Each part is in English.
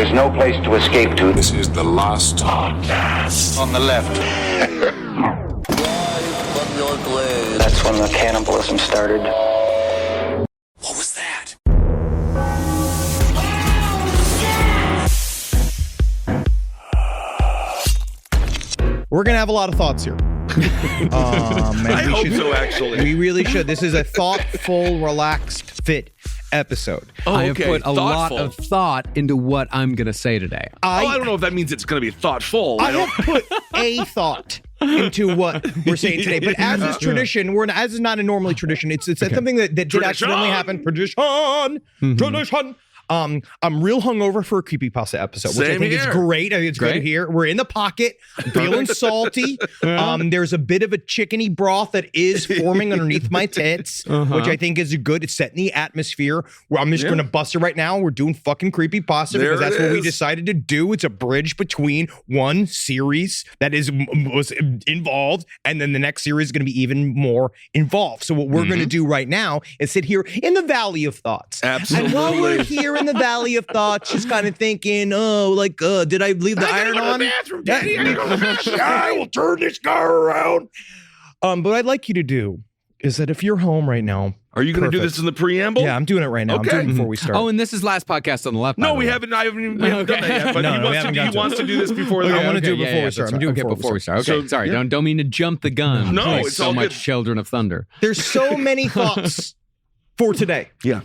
is no place to escape to. This is the last podcast. On the left. That's when the cannibalism started. What was that? We're going to have a lot of thoughts here. I hope so, actually. We really should. This is a thoughtful, relaxed, fit episode. Oh, I have okay. put a lot of thought into what I'm going to say today. I don't know if that means it's going to be thoughtful. I have put a thought into what we're saying today, but as is tradition, as is not a normally tradition. It's something that did accidentally happen. Tradition. I'm real hungover for a creepypasta episode, which I think is great. I think it's good to hear. We're in the pocket, feeling salty. There's a bit of a chickeny broth that is forming underneath my tits, which I think is good. It's setting the atmosphere. I'm just going to bust it right now. We're doing fucking creepypasta because that's what we decided to do. It's a bridge between one series that was involved, and then the next series is going to be even more involved. So what we're going to do right now is sit here in the Valley of Thoughts. Absolutely. And while we're here in the Valley of Thoughts, just kind of thinking, did I leave the iron on? Bathroom, Daddy. I will turn this car around. But what I'd like you to do is that if you're home right now, are you going to do this in the preamble? Yeah, I'm doing it right now. Okay. I'm doing it before we start. Oh, and this is last podcast on the left. No, we haven't. I haven't even done that yet. But he wants to do this before. I want to do it before we start. I'm doing it before we start. Okay, sorry. Don't mean to jump the gun. No, like it's so all much good. Children of Thunder. There's so many thoughts for today. Yeah.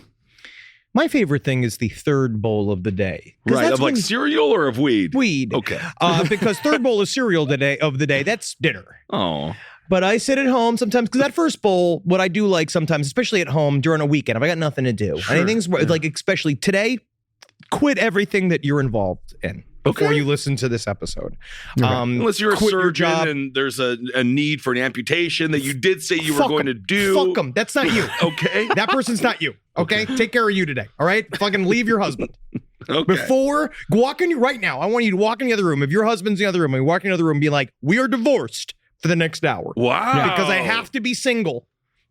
My favorite thing is the third bowl of the day. Right, of like cereal or of weed? Weed. Okay. Because third bowl of cereal of the day, that's dinner. Oh. But I sit at home sometimes, because that first bowl, what I do like sometimes, especially at home during a weekend, if I got nothing to do, anything's like, especially today, quit everything that you're involved in before you listen to this episode. Unless you're a quit your surgeon job. and there's a need for an amputation that you did say you were going to do. Fuck them. That's not you. Okay. That person's not you. Okay? Take care of you today. All right? Fucking leave your husband. Okay. Before, walk in right now. I want you to walk in the other room. If your husband's in the other room, and you walk in the other room and be like, we are divorced for the next hour. Wow. Because I have to be single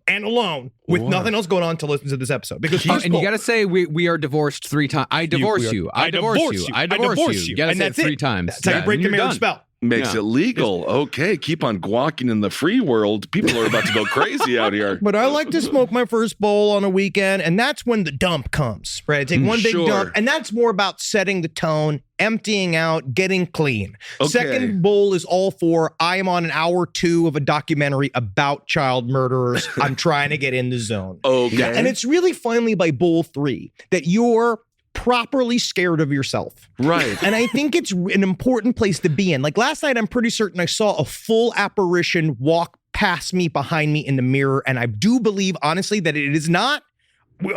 and alone with nothing else going on to listen to this episode. Because And you got to say we are divorced 3 times. I divorce you. I divorce you. I divorce you. You got to say it 3 times. That's how you break the marriage spell. Makes it legal. Okay, keep on guacking in the free world. People are about to go crazy out here. But I like to smoke my first bowl on a weekend, and that's when the dump comes, right? I take one big dump, and that's more about setting the tone, emptying out, getting clean. Okay. Second bowl is all for, I am on an hour 2 of a documentary about child murderers. I'm trying to get in the zone. Okay. And it's really finally by bowl 3 that you're properly scared of yourself. Right. And I think it's an important place to be in. Like last night, I'm pretty certain I saw a full apparition walk past me, behind me in the mirror. And I do believe, honestly, that it is not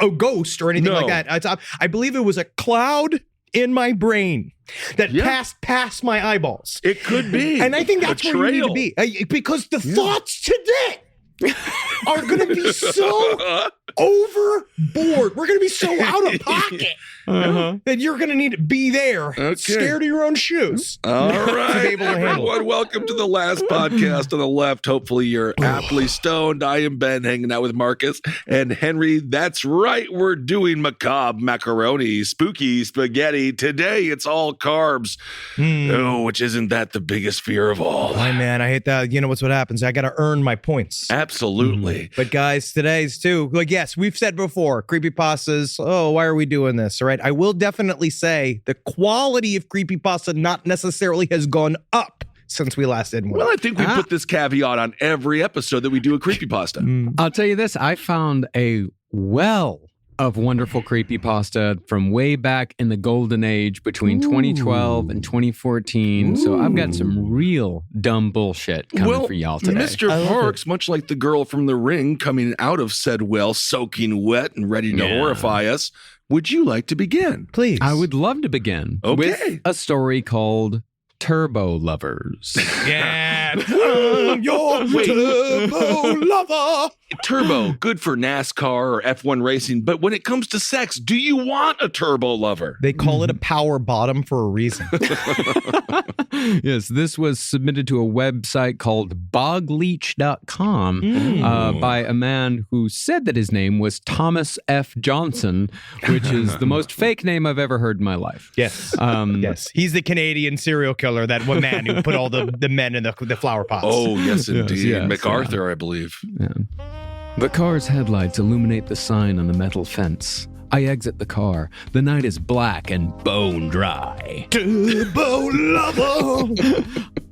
a ghost or anything like that. I believe it was a cloud in my brain that passed past my eyeballs. It could be. And I think that's where you need to be. Because the thoughts today are going to be so overboard. We're going to be so out of pocket that you're going to need to be there, scared of your own shoes. All right, to be able to handle everyone, welcome to the last podcast on the left. Hopefully you're aptly stoned. I am Ben, hanging out with Marcus and Henry. That's right, we're doing macabre macaroni, spooky spaghetti. Today it's all carbs. Oh, which isn't that the biggest fear of all? Why, man, I hate that. You know what's what happens? I got to earn my points. Absolutely. But guys, today's too, like, yes, we've said before, creepypastas, why are we doing this? All right. I will definitely say the quality of creepypasta not necessarily has gone up since we last did one. Well, I think we put this caveat on every episode that we do a creepypasta. I'll tell you this. I found a well of wonderful creepypasta from way back in the golden age between 2012 and 2014. So I've got some real dumb bullshit coming for y'all today. Mr. Parks, much like the girl from The Ring coming out of said well, soaking wet and ready to horrify us, would you like to begin? Please. I would love to begin with a story called Turbo Lovers. Yeah. I'm your turbo lover. turbo, good for NASCAR or F1 racing, but when it comes to sex, do you want a turbo lover? They call it a power bottom for a reason. Yes, this was submitted to a website called bogleach.com by a man who said that his name was Thomas F. Johnson, which is the most fake name I've ever heard in my life. Yes. Yes. He's the Canadian serial killer, that one man who put all the men in the flower pots. Oh, yes, indeed. yes, MacArthur, I believe. Yeah. The car's headlights illuminate the sign on the metal fence. I exit the car. The night is black and bone dry. Turbo lover.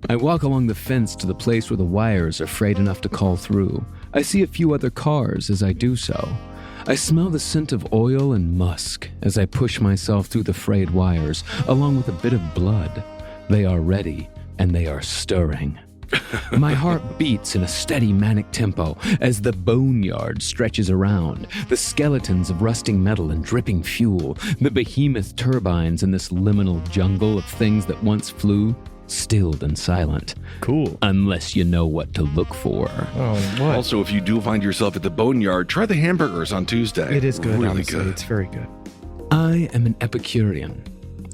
I walk along the fence to the place where the wires are frayed enough to call through. I see a few other cars as I do so. I smell the scent of oil and musk as I push myself through the frayed wires, along with a bit of blood. They are ready, and they are stirring. My heart beats in a steady manic tempo as the boneyard stretches around, the skeletons of rusting metal and dripping fuel, the behemoth turbines in this liminal jungle of things that once flew, stilled and silent. Cool. Unless you know what to look for. Oh, what? Also, if you do find yourself at the Boneyard, try the hamburgers on Tuesday. It is good, Really honestly. good. It's very good. I am an Epicurean.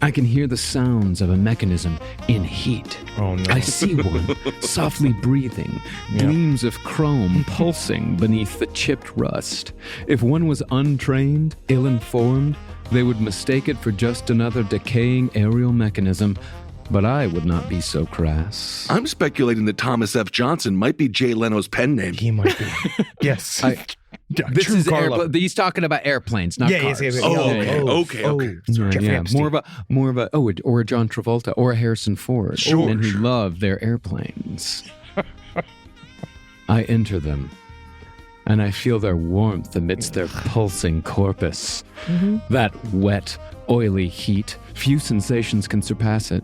I can hear the sounds of a mechanism in heat. Oh, no. I see one, softly breathing, gleams of chrome pulsing beneath the chipped rust. If one was untrained, ill-informed, they would mistake it for just another decaying aerial mechanism, but I would not be so crass. I'm speculating that Thomas F. Johnson might be Jay Leno's pen name. He might be. Yes. This True is car lover. he's talking about airplanes, not cars. Yes. Oh, Yeah. okay. Jeffrey Epstein. More of a or a John Travolta or a Harrison Ford. Sure, and who sure. love their airplanes. I enter them, and I feel their warmth amidst their pulsing corpus. That wet, oily heat, few sensations can surpass it.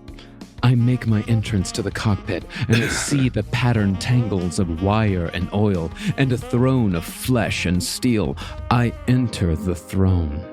I make my entrance to the cockpit, and I see the patterned tangles of wire and oil, and a throne of flesh and steel. I enter the throne.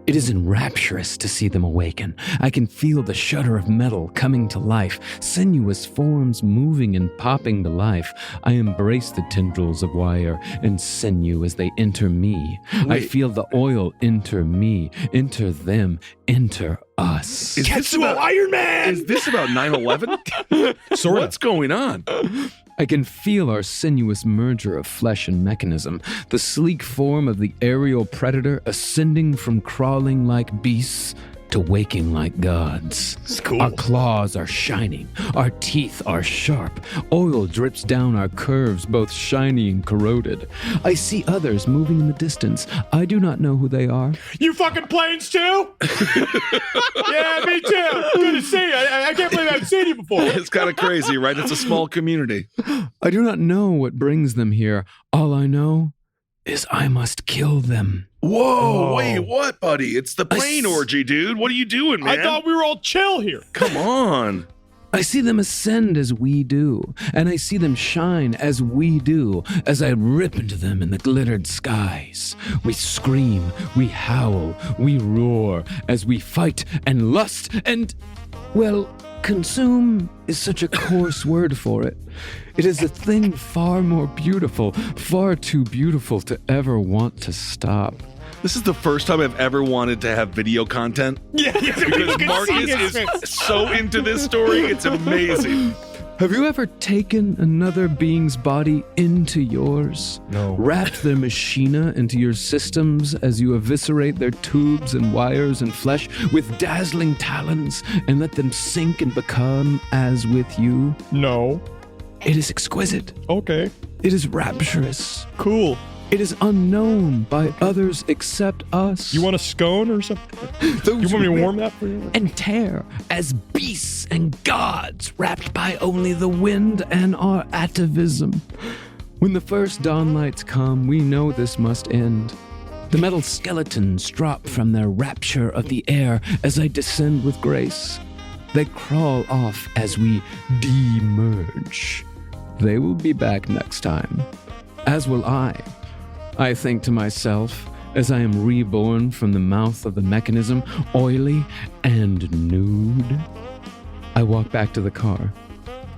It is enrapturous to see them awaken. I can feel the shudder of metal coming to life, sinuous forms moving and popping to life. I embrace the tendrils of wire and sinew as they enter me. I feel the oil enter me, enter them, enter us. Is this about Iron Man! Is this about 9/11? Sorta. What's going on? I can feel our sinuous merger of flesh and mechanism, the sleek form of the aerial predator ascending from crawling like beasts to waking like gods. It's cool. Our claws are shining, our teeth are sharp, oil drips down our curves, both shiny and corroded. I see others moving in the distance. I do not know who they are. You fucking planes too? Yeah, me too. Good to see you. I can't believe I haven't seen you before. It's kind of crazy, right? It's a small community. I do not know what brings them here. All I know is I must kill them. Whoa, wait, what, buddy? It's the plane I s- orgy, dude. What are you doing, man? I thought we were all chill here. Come on. I see them ascend as we do, and I see them shine as we do, as I rip into them in the glittered skies. We scream, we howl, we roar, as we fight and lust and, well, consume is such a coarse word for it. It is a thing far more beautiful, far too beautiful to ever want to stop. This is the first time I've ever wanted to have video content. Yeah, Because Marcus is so into this story. It's amazing. Have you ever taken another being's body into yours? No. Wrapped their machina into your systems as you eviscerate their tubes and wires and flesh with dazzling talons and let them sink and become as with you? No. It is exquisite. Okay. It is rapturous. Cool. It is unknown by others except us. You want a scone or something? You want me to warm that for you? and tear as beasts and gods wrapped by only the wind and our atavism. When the first dawn lights come, we know this must end. The metal skeletons drop from their rapture of the air as I descend with grace. They crawl off as we de-merge. They will be back next time, as will I think to myself as I am reborn from the mouth of the mechanism, oily and nude. I walk back to the car.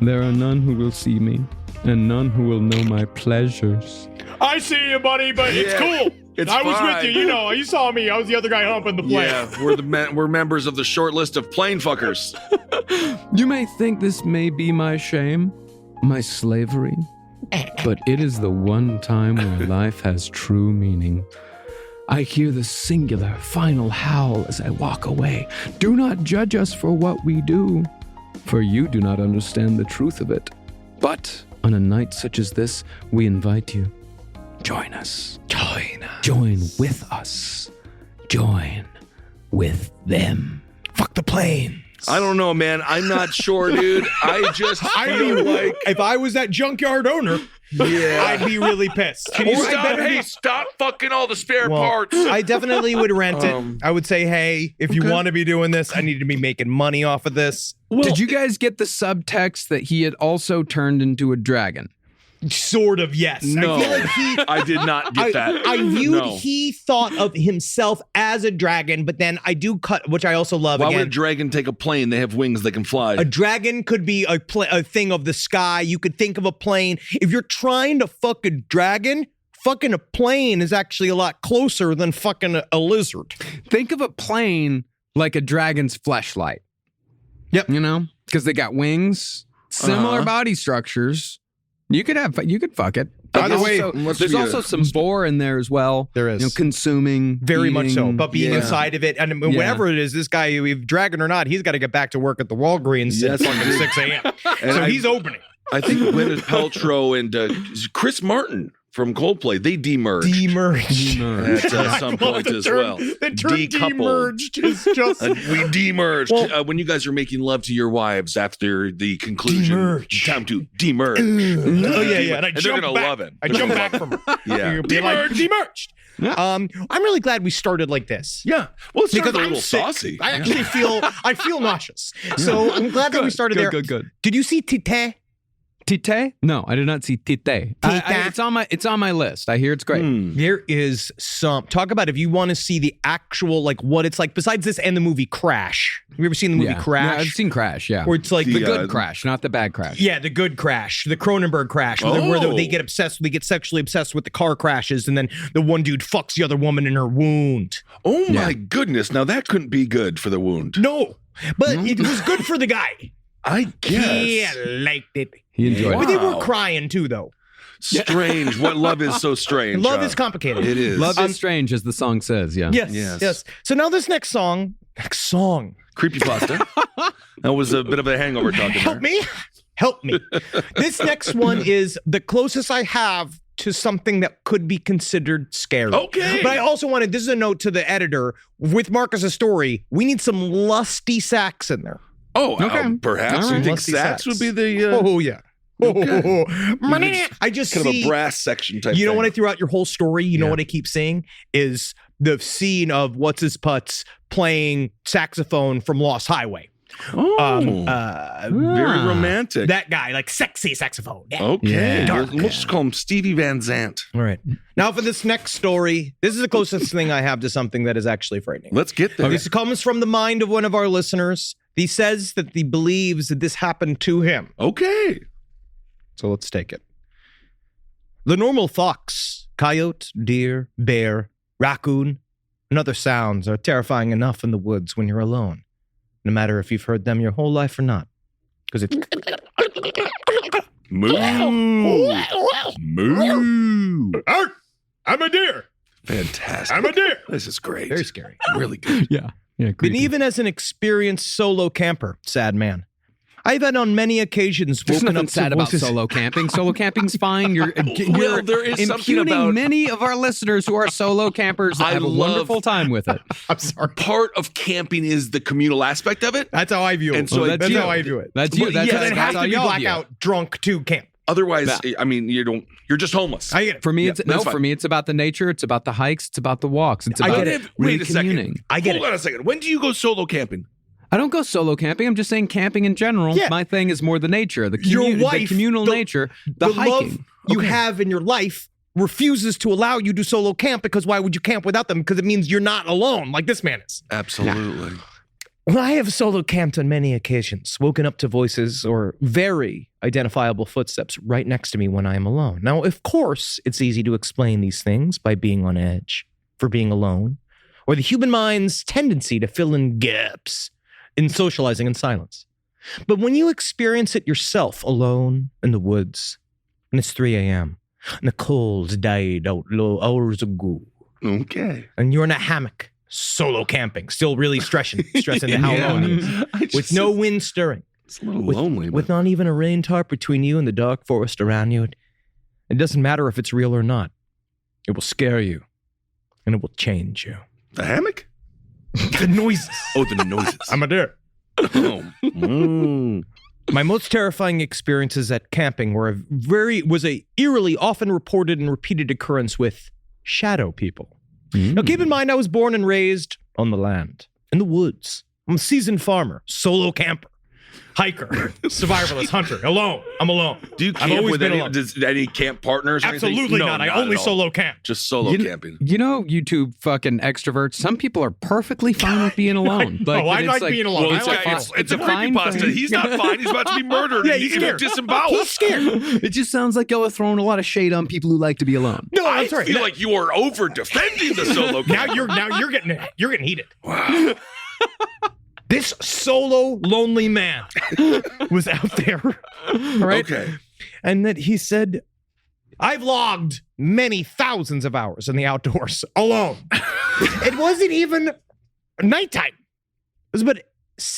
There are none who will see me, and none who will know my pleasures. I see you, buddy, but it's cool. I was with you. You know, you saw me. I was the other guy humping the plane. Yeah, we're members of the short list of plane fuckers. You may think this may be my shame, my slavery, but it is the one time where life has true meaning. I hear the singular final howl as I walk away. Do not judge us for what we do, for you do not understand the truth of it. But on a night such as this, we invite you. Join us. Join with us. Join with them. Fuck the plane. I don't know, man. I'm not sure, dude. I just feel like if I was that junkyard owner, I'd be really pissed. Can you stop fucking all the spare parts. I definitely would rent it. I would say, hey, if you want to be doing this, I need to be making money off of this. Well, did you guys get the subtext that he had also turned into a dragon? Sort of, yes. No, I feel like I did not get that. I viewed he thought of himself as a dragon, but then I do cut, which I also love. Why again, would a dragon take a plane? They have wings, they can fly. A dragon could be a thing of the sky. You could think of a plane. If you're trying to fuck a dragon, fucking a plane is actually a lot closer than fucking a lizard. Think of a plane like a dragon's fleshlight. Yep. You know, because they got wings, similar body structures. You could fuck it. Either way, there's also some boar in there as well. There is. You know, consuming. Very eating, much so. But being inside of it, and whatever it is, this guy, if dragon or not, he's got to get back to work at the Walgreens at fucking 6 a.m. So he's opening. I think Gwyneth Paltrow and Chris Martin from Coldplay, they demerged. At some point as well. The term demerged is just... we demerged. Well, when you guys are making love to your wives after the conclusion. Demerge. Time to demerge. Oh, yeah. And they're going to love it. I jump back from her. Yeah. Demerged. Yeah. I'm really glad we started like this. Yeah. Well, it's because a little I'm sick. saucy. I actually feel nauseous. So I'm glad that we started there. Good. Did you see Tite? Tite? No, I did not see Tite. It's on my list. I hear it's great. There is some talk about if you want to see the actual like what it's like besides this and the movie Crash. Have you ever seen the movie Crash? Yeah, I've seen Crash, yeah. Where it's like the good Crash, not the bad Crash. Yeah, the good Crash, the Cronenberg Crash, where they get obsessed, they get sexually obsessed with the car crashes, and then the one dude fucks the other woman in her wound. Oh my goodness! Now that couldn't be good for the wound. No, but it was good for the guy. I guess He liked it. He enjoyed it. But they were crying too, though. Strange. What love is so strange. Love is complicated. It is. Love is strange, as the song says. Yeah. Yes. So now this next song. Creepypasta. That was a bit of a hangover talking there. Help me. This next one is the closest I have to something that could be considered scary. Okay. But I also wanted, this is a note to the editor, with Marcus's story, we need some lusty sax in there. Oh, okay. Perhaps All right. you think Lusty sax would be the... Oh, yeah. Okay. I just kind see, of a brass section type you know thing. when I threw out your whole story, you know what I keep saying is the scene of What's His Putz playing saxophone from Lost Highway. Very romantic. That guy, like sexy saxophone. Yeah. Okay. Dark. We'll just call him Stevie Van Zandt. All right. Now for this next story, this is the closest thing I have to something that is actually frightening. Let's get there. This comes from the mind of one of our listeners. He says that he believes that this happened to him. Okay. So let's take it. The normal fox, coyote, deer, bear, raccoon, and other sounds are terrifying enough in the woods when you're alone, no matter if you've heard them your whole life or not. Because it's... Moo. Moo. I'm a deer. Fantastic. I'm a deer. This is great. Very scary. Really good. Yeah. But even as an experienced solo camper, sad man, I've had on many occasions There's woken nothing up to sad about voices- solo camping. Solo camping's fine. You're there is something impugning about- many of our listeners who are solo campers that I have a love- wonderful time with it. I'm sorry. Part of camping is the communal aspect of it. That's how I view it. And so that's you. how I view it. That's you. Well, That's, yeah, Because it has how to be y'all view it. blackout drunk to camp. Otherwise, I mean, you're just homeless. I get it. For me, Yeah, it's that's fine. for me, it's about the nature. It's about the hikes. It's about the walks. It's I about get it. Wait a second. communing. I get Hold it. on a second. When do you go solo camping? I don't go solo camping. I'm just saying camping in general. Yeah. My thing is more the nature, the Your wife, the communal nature, the love hiking. you have in your life refuses to allow you to solo camp because why would you camp without them? Because it means you're not alone like this man is. Absolutely. Well, I have solo camped on many occasions, woken up to voices or very identifiable footsteps right next to me when I am alone. Now, of course, it's easy to explain these things by being on edge, for being alone, or the human mind's tendency to fill in gaps in socializing in silence. But when you experience it yourself alone in the woods, and it's 3 a.m., and the cold died out hours ago, Okay. and you're in a hammock, solo camping, still really stressing how long it is, with no wind stirring, It's a little lonely. with not even a rain tarp between you and the dark forest around you. It doesn't matter if it's real or not. It will scare you, and it will change you. The hammock? The noises. Oh, the noises. I'm a deer. Oh. My most terrifying experiences at camping was a eerily often reported and repeated occurrence with shadow people. Now, keep in mind, I was born and raised on the land, in the woods. I'm a seasoned farmer, solo camper, hiker, survivalist, hunter, alone. I'm alone. Do you I've camp always with been any, alone. any camp partners or anything? Absolutely No, not. I at only all. solo camp. Just solo camping. You know, you two fucking extroverts, some people are perfectly fine with being alone. I but like being alone. Well, I it's, like being it's a fine creepypasta. thing. He's not fine. He's about to be murdered. Yeah, and he's he- scared. disemboweled. He's scared. It just sounds like y'all are throwing a lot of shade on people who like to be alone. No, I I'm sorry. feel like you are over defending the solo now camp. you're getting heated. Wow. This solo lonely man was out there, right? Okay. And that he said, I've logged many thousands of hours in the outdoors alone. It wasn't even nighttime. It was about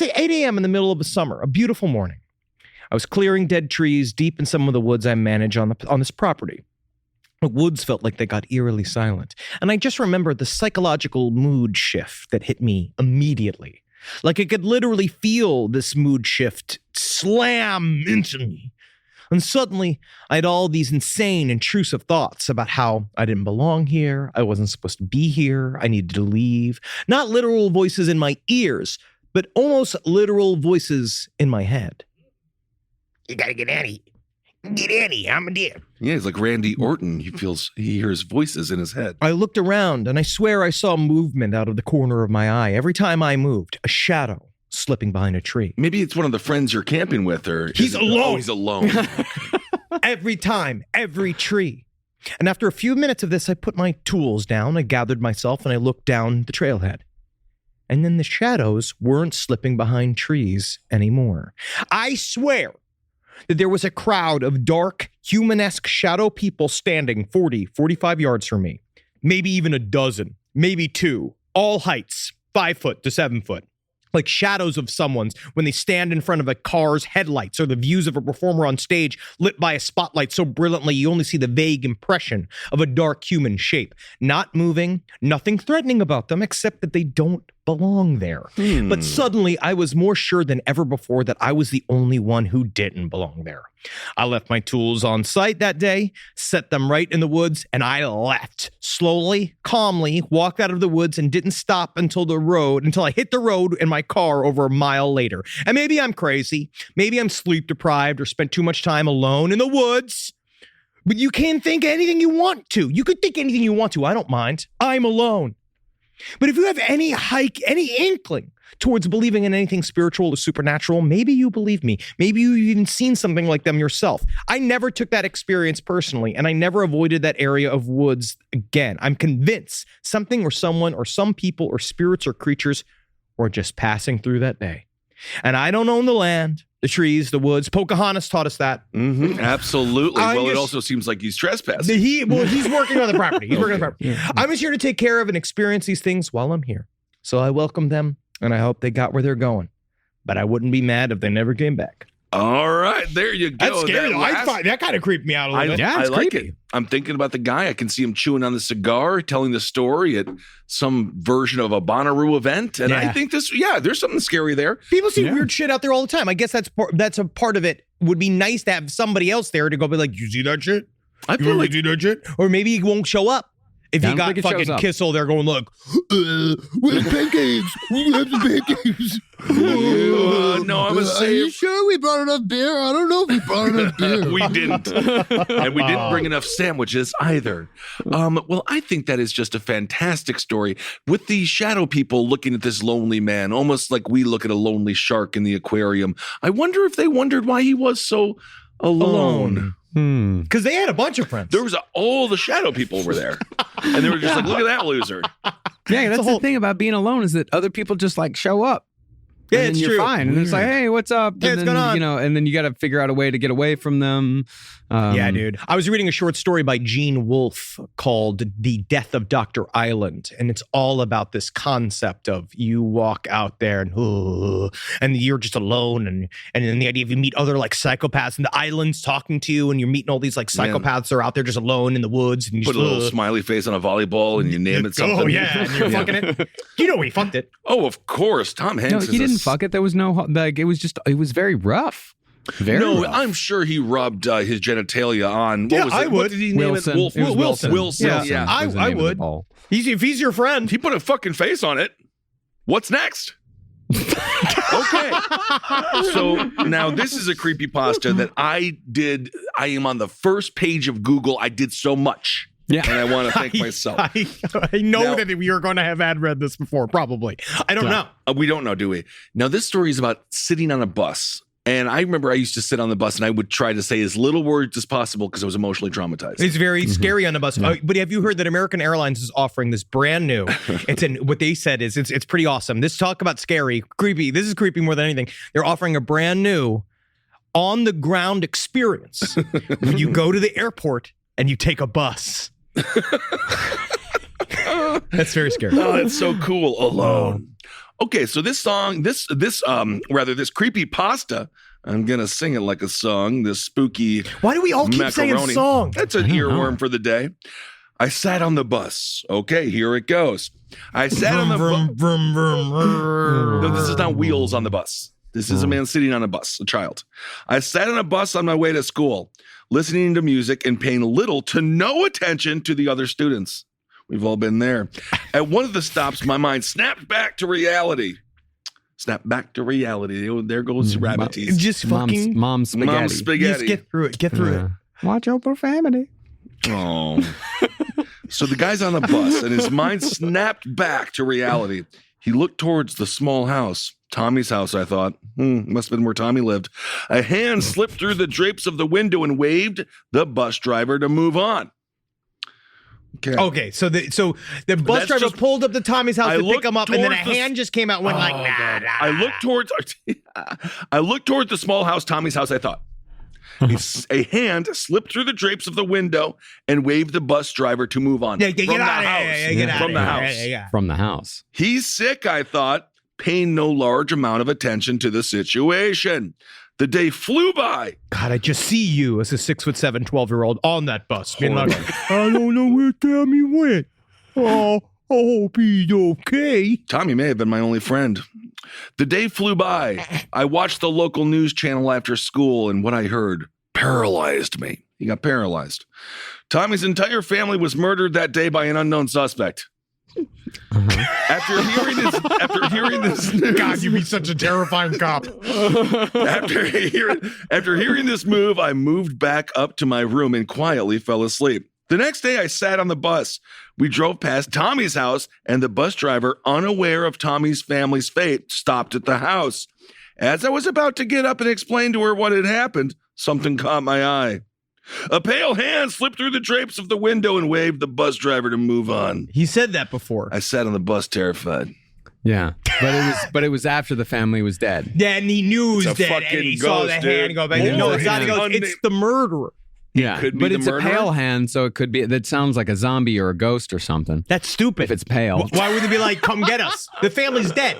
8 a.m. in the middle of the summer, a beautiful morning. I was clearing dead trees deep in some of the woods I manage on this property. The woods felt like they got eerily silent. And I just remembered the psychological mood shift that hit me immediately. Like I could literally feel this mood shift slam into me. And suddenly, I had all these insane, intrusive thoughts about how I didn't belong here, I wasn't supposed to be here, I needed to leave. Not literal voices in my ears, but almost literal voices in my head. You gotta get out of here. Get out of here, I'm a deer. Yeah, he's like Randy Orton. He hears voices in his head. I looked around, and I swear I saw movement out of the corner of my eye. Every time I moved, a shadow slipping behind a tree. Maybe it's one of the friends you're camping with, or He's alone. Oh, he's alone. Every time, every tree. And after a few minutes of this, I put my tools down, I gathered myself, and I looked down the trailhead. And then the shadows weren't slipping behind trees anymore. I swear that there was a crowd of dark, human-esque shadow people standing 40, 45 yards from me. Maybe even a dozen, maybe two, all heights, 5 foot to 7 foot. Like shadows of someone's when they stand in front of a car's headlights or the views of a performer on stage lit by a spotlight so brilliantly you only see the vague impression of a dark human shape. Not moving, nothing threatening about them except that they don't belong there. But suddenly I was more sure than ever before that I was the only one who didn't belong there. I left my tools on site that day, set them right in the woods, and I left. Slowly, calmly, walked out of the woods and didn't stop until I hit the road in my car over a mile later. And maybe I'm crazy. Maybe I'm sleep deprived or spent too much time alone in the woods. But you can think anything you want to. You could think anything you want to. I don't mind. I'm alone. But if you have any inkling towards believing in anything spiritual or supernatural, maybe you believe me. Maybe you've even seen something like them yourself. I never took that experience personally, and I never avoided that area of woods again. I'm convinced something or someone or some people or spirits or creatures were just passing through that day. And I don't own the land, the trees, the woods. Pocahontas taught us that. Mm-hmm, absolutely. I'm Well, it just- also seems like he's trespassing. He's working on the property. He's working on the property. Yeah. I'm just here to take care of and experience these things while I'm here. So I welcome them, and I hope they got where they're going. But I wouldn't be mad if they never came back. All right, there you go. That's scary. That last- That kind of creeped me out a little bit. Yeah, I it's like creepy. it. I'm thinking about the guy. I can see him chewing on the cigar, telling the story at some version of a Bonnaroo event. And I Yeah. think there's something scary there. People see Yeah. weird shit out there all the time. I guess that's a part of it. Would be nice to have somebody else there to go be like, you see that shit? I You feel really like see that shit? Or maybe he won't show up. If I you don't got think it shows fucking up. Kissel, they're going, look, where's pancakes? We have some pancakes. No, I'm a Are you sure we brought enough beer? I don't know if we brought enough beer. We didn't. And we didn't bring enough sandwiches either. Well, I think that is just a fantastic story with the shadow people looking at this lonely man, almost like we look at a lonely shark in the aquarium. I wonder if they wondered why he was so alone. Because they had a bunch of friends. There was all the shadow people were there. And they were just like, look at that loser. Yeah, that's the thing about being alone is that other people just like show up. Yeah, and it's then you're true. fine. And it's like, hey, what's up? Hey, and what's then, going on? You know, and then you got to figure out a way to get away from them. Yeah, dude. I was reading a short story by Gene Wolfe called The Death of Dr. Island. And it's all about this concept of you walk out there and you're just alone. And then the idea of you meet other like psychopaths and the island's talking to you and you're meeting all these like psychopaths that are out there just alone in the woods. And you Put just, a little smiley face on a volleyball and you name it something. Oh, yeah. And you're fucking it. You know he fucked it. Oh, of course. Tom Hanks No, is he didn't fuck it. There was no, like, it was very rough. Very rough. I'm sure he rubbed his genitalia on. What Yeah, was it? I would. What did he name Wilson. it? Wolf. It was Wilson. Wilson. Yeah. Yeah. Was the I name of the would. ball. If he's your friend. He put a fucking face on it. What's next? Okay. So now this is a creepypasta that I did. I am on the first page of Google. I did so much. Yeah. And I want to thank myself. I know Now- that we are going to have read this before, probably. I don't know. We don't know, do we? Now, this story is about sitting on a bus. And I remember I used to sit on the bus and I would try to say as little words as possible because I was emotionally traumatized. It's very scary on the bus. But have you heard that American Airlines is offering this brand new? What they said is it's pretty awesome. This talk about scary, creepy. This is creepy more than anything. They're offering a brand new on the ground experience when you go to the airport and you take a bus. That's very scary. Oh, it's so cool. Alone. Okay, so this song, this creepy pasta, I'm gonna sing it like a song. This spooky. Why do we all keep saying macaroni. song? That's an earworm for the day. I sat on the bus. Okay, here it goes. I sat on the bus. No, this is not wheels on the bus. This is a man sitting on a bus, a child. I sat on a bus on my way to school, listening to music and paying little to no attention to the other students. We've all been there. At one of the stops, my mind snapped back to reality. Snap back to reality. Oh, there goes rabbities. Just fucking Mom's spaghetti. Mom's spaghetti. Just get through it. Get through it. Watch your profanity. Oh. So the guy's on the bus and his mind snapped back to reality. He looked towards the small house. Tommy's house, I thought. Must have been where Tommy lived. A hand slipped through the drapes of the window and waved the bus driver to move on. Okay, so the bus That's driver just- pulled up to Tommy's house I to pick looked him up, and then a towards the- hand just came out and went like, nah, nah. I looked towards the small house, Tommy's house, I thought. A hand slipped through the drapes of the window and waved the bus driver to move on. Yeah, get From the out of house. here. Yeah, get out From of the here. house. Yeah. From the house. He's sick, I thought, paying no large amount of attention to the situation. The day flew by. God, I just see you as a 6'7", 12-year-old on that bus, being like, I don't know where Tommy went. Oh, I hope he's okay. Tommy may have been my only friend. The day flew by. I watched the local news channel after school, and what I heard paralyzed me. He got paralyzed. Tommy's entire family was murdered that day by an unknown suspect. After hearing this news, God, you'd be such a terrifying cop. after hearing this move, I moved back up to my room and quietly fell asleep. The next day, I sat on the bus. We drove past Tommy's house, and the bus driver, unaware of Tommy's family's fate, stopped at the house. As I was about to get up and explain to her what had happened, something caught my eye. A pale hand slipped through the drapes of the window and waved the bus driver to move on. He said that before. I sat on the bus terrified. Yeah, but it was after the family was dead. Yeah, and he knew he was It's a dead, and fucking he saw ghost, the dude. hand go back. Yeah. No, it's not. He goes, it's the murderer. Yeah, could be but the it's murderer? a pale hand, so it could be. That sounds like a zombie or a ghost or something. That's stupid. If it's pale, Why would they be like, come get us? The family's dead.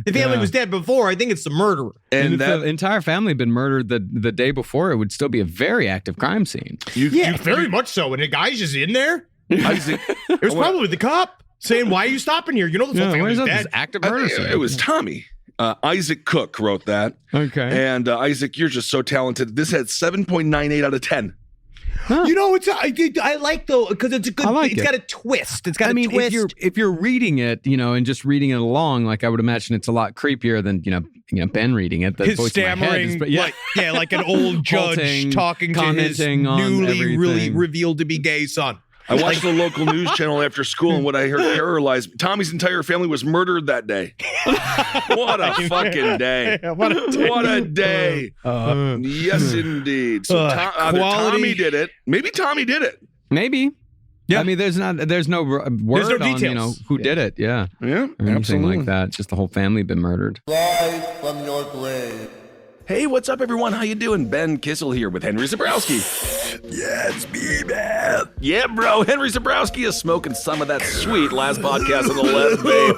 The family was dead before. I think it's the murderer. and And if that the entire family had been murdered the day before, it would still be a very active crime scene. Very much so. And the guy's just in there. Isaac, It was probably the cop saying, why are you stopping here? You know the whole where's family's this dead. active I murder think scene? it was Tommy. Isaac Cook wrote that. Okay. And Isaac, you're just so talented. This had 7.98 out of 10. You know, I like though because it's a good. It's got a twist. It's got a twist. If you're reading it, and just reading it along, like I would imagine it's a lot creepier than Ben reading it. The his voice stammering, in my head is, like an old judge talking to his newly really revealed to be gay son. I watched the local news channel after school, and what I heard paralyzed. Tommy's entire family was murdered that day. What a fucking day. What a day. Yes, indeed. So either Tommy did it. Maybe Tommy did it. Maybe. Yeah. I mean, there's no word on, who did it. Yeah. Yeah, or anything absolutely. like that. Just the whole family been murdered. Rise from your grave. Hey, what's up, everyone? How you doing? Ben Kissel here with Henry Zabrowski. Yeah, it's me, man. Yeah, bro. Henry Zabrowski is smoking some of that sweet last podcast on the left, babe.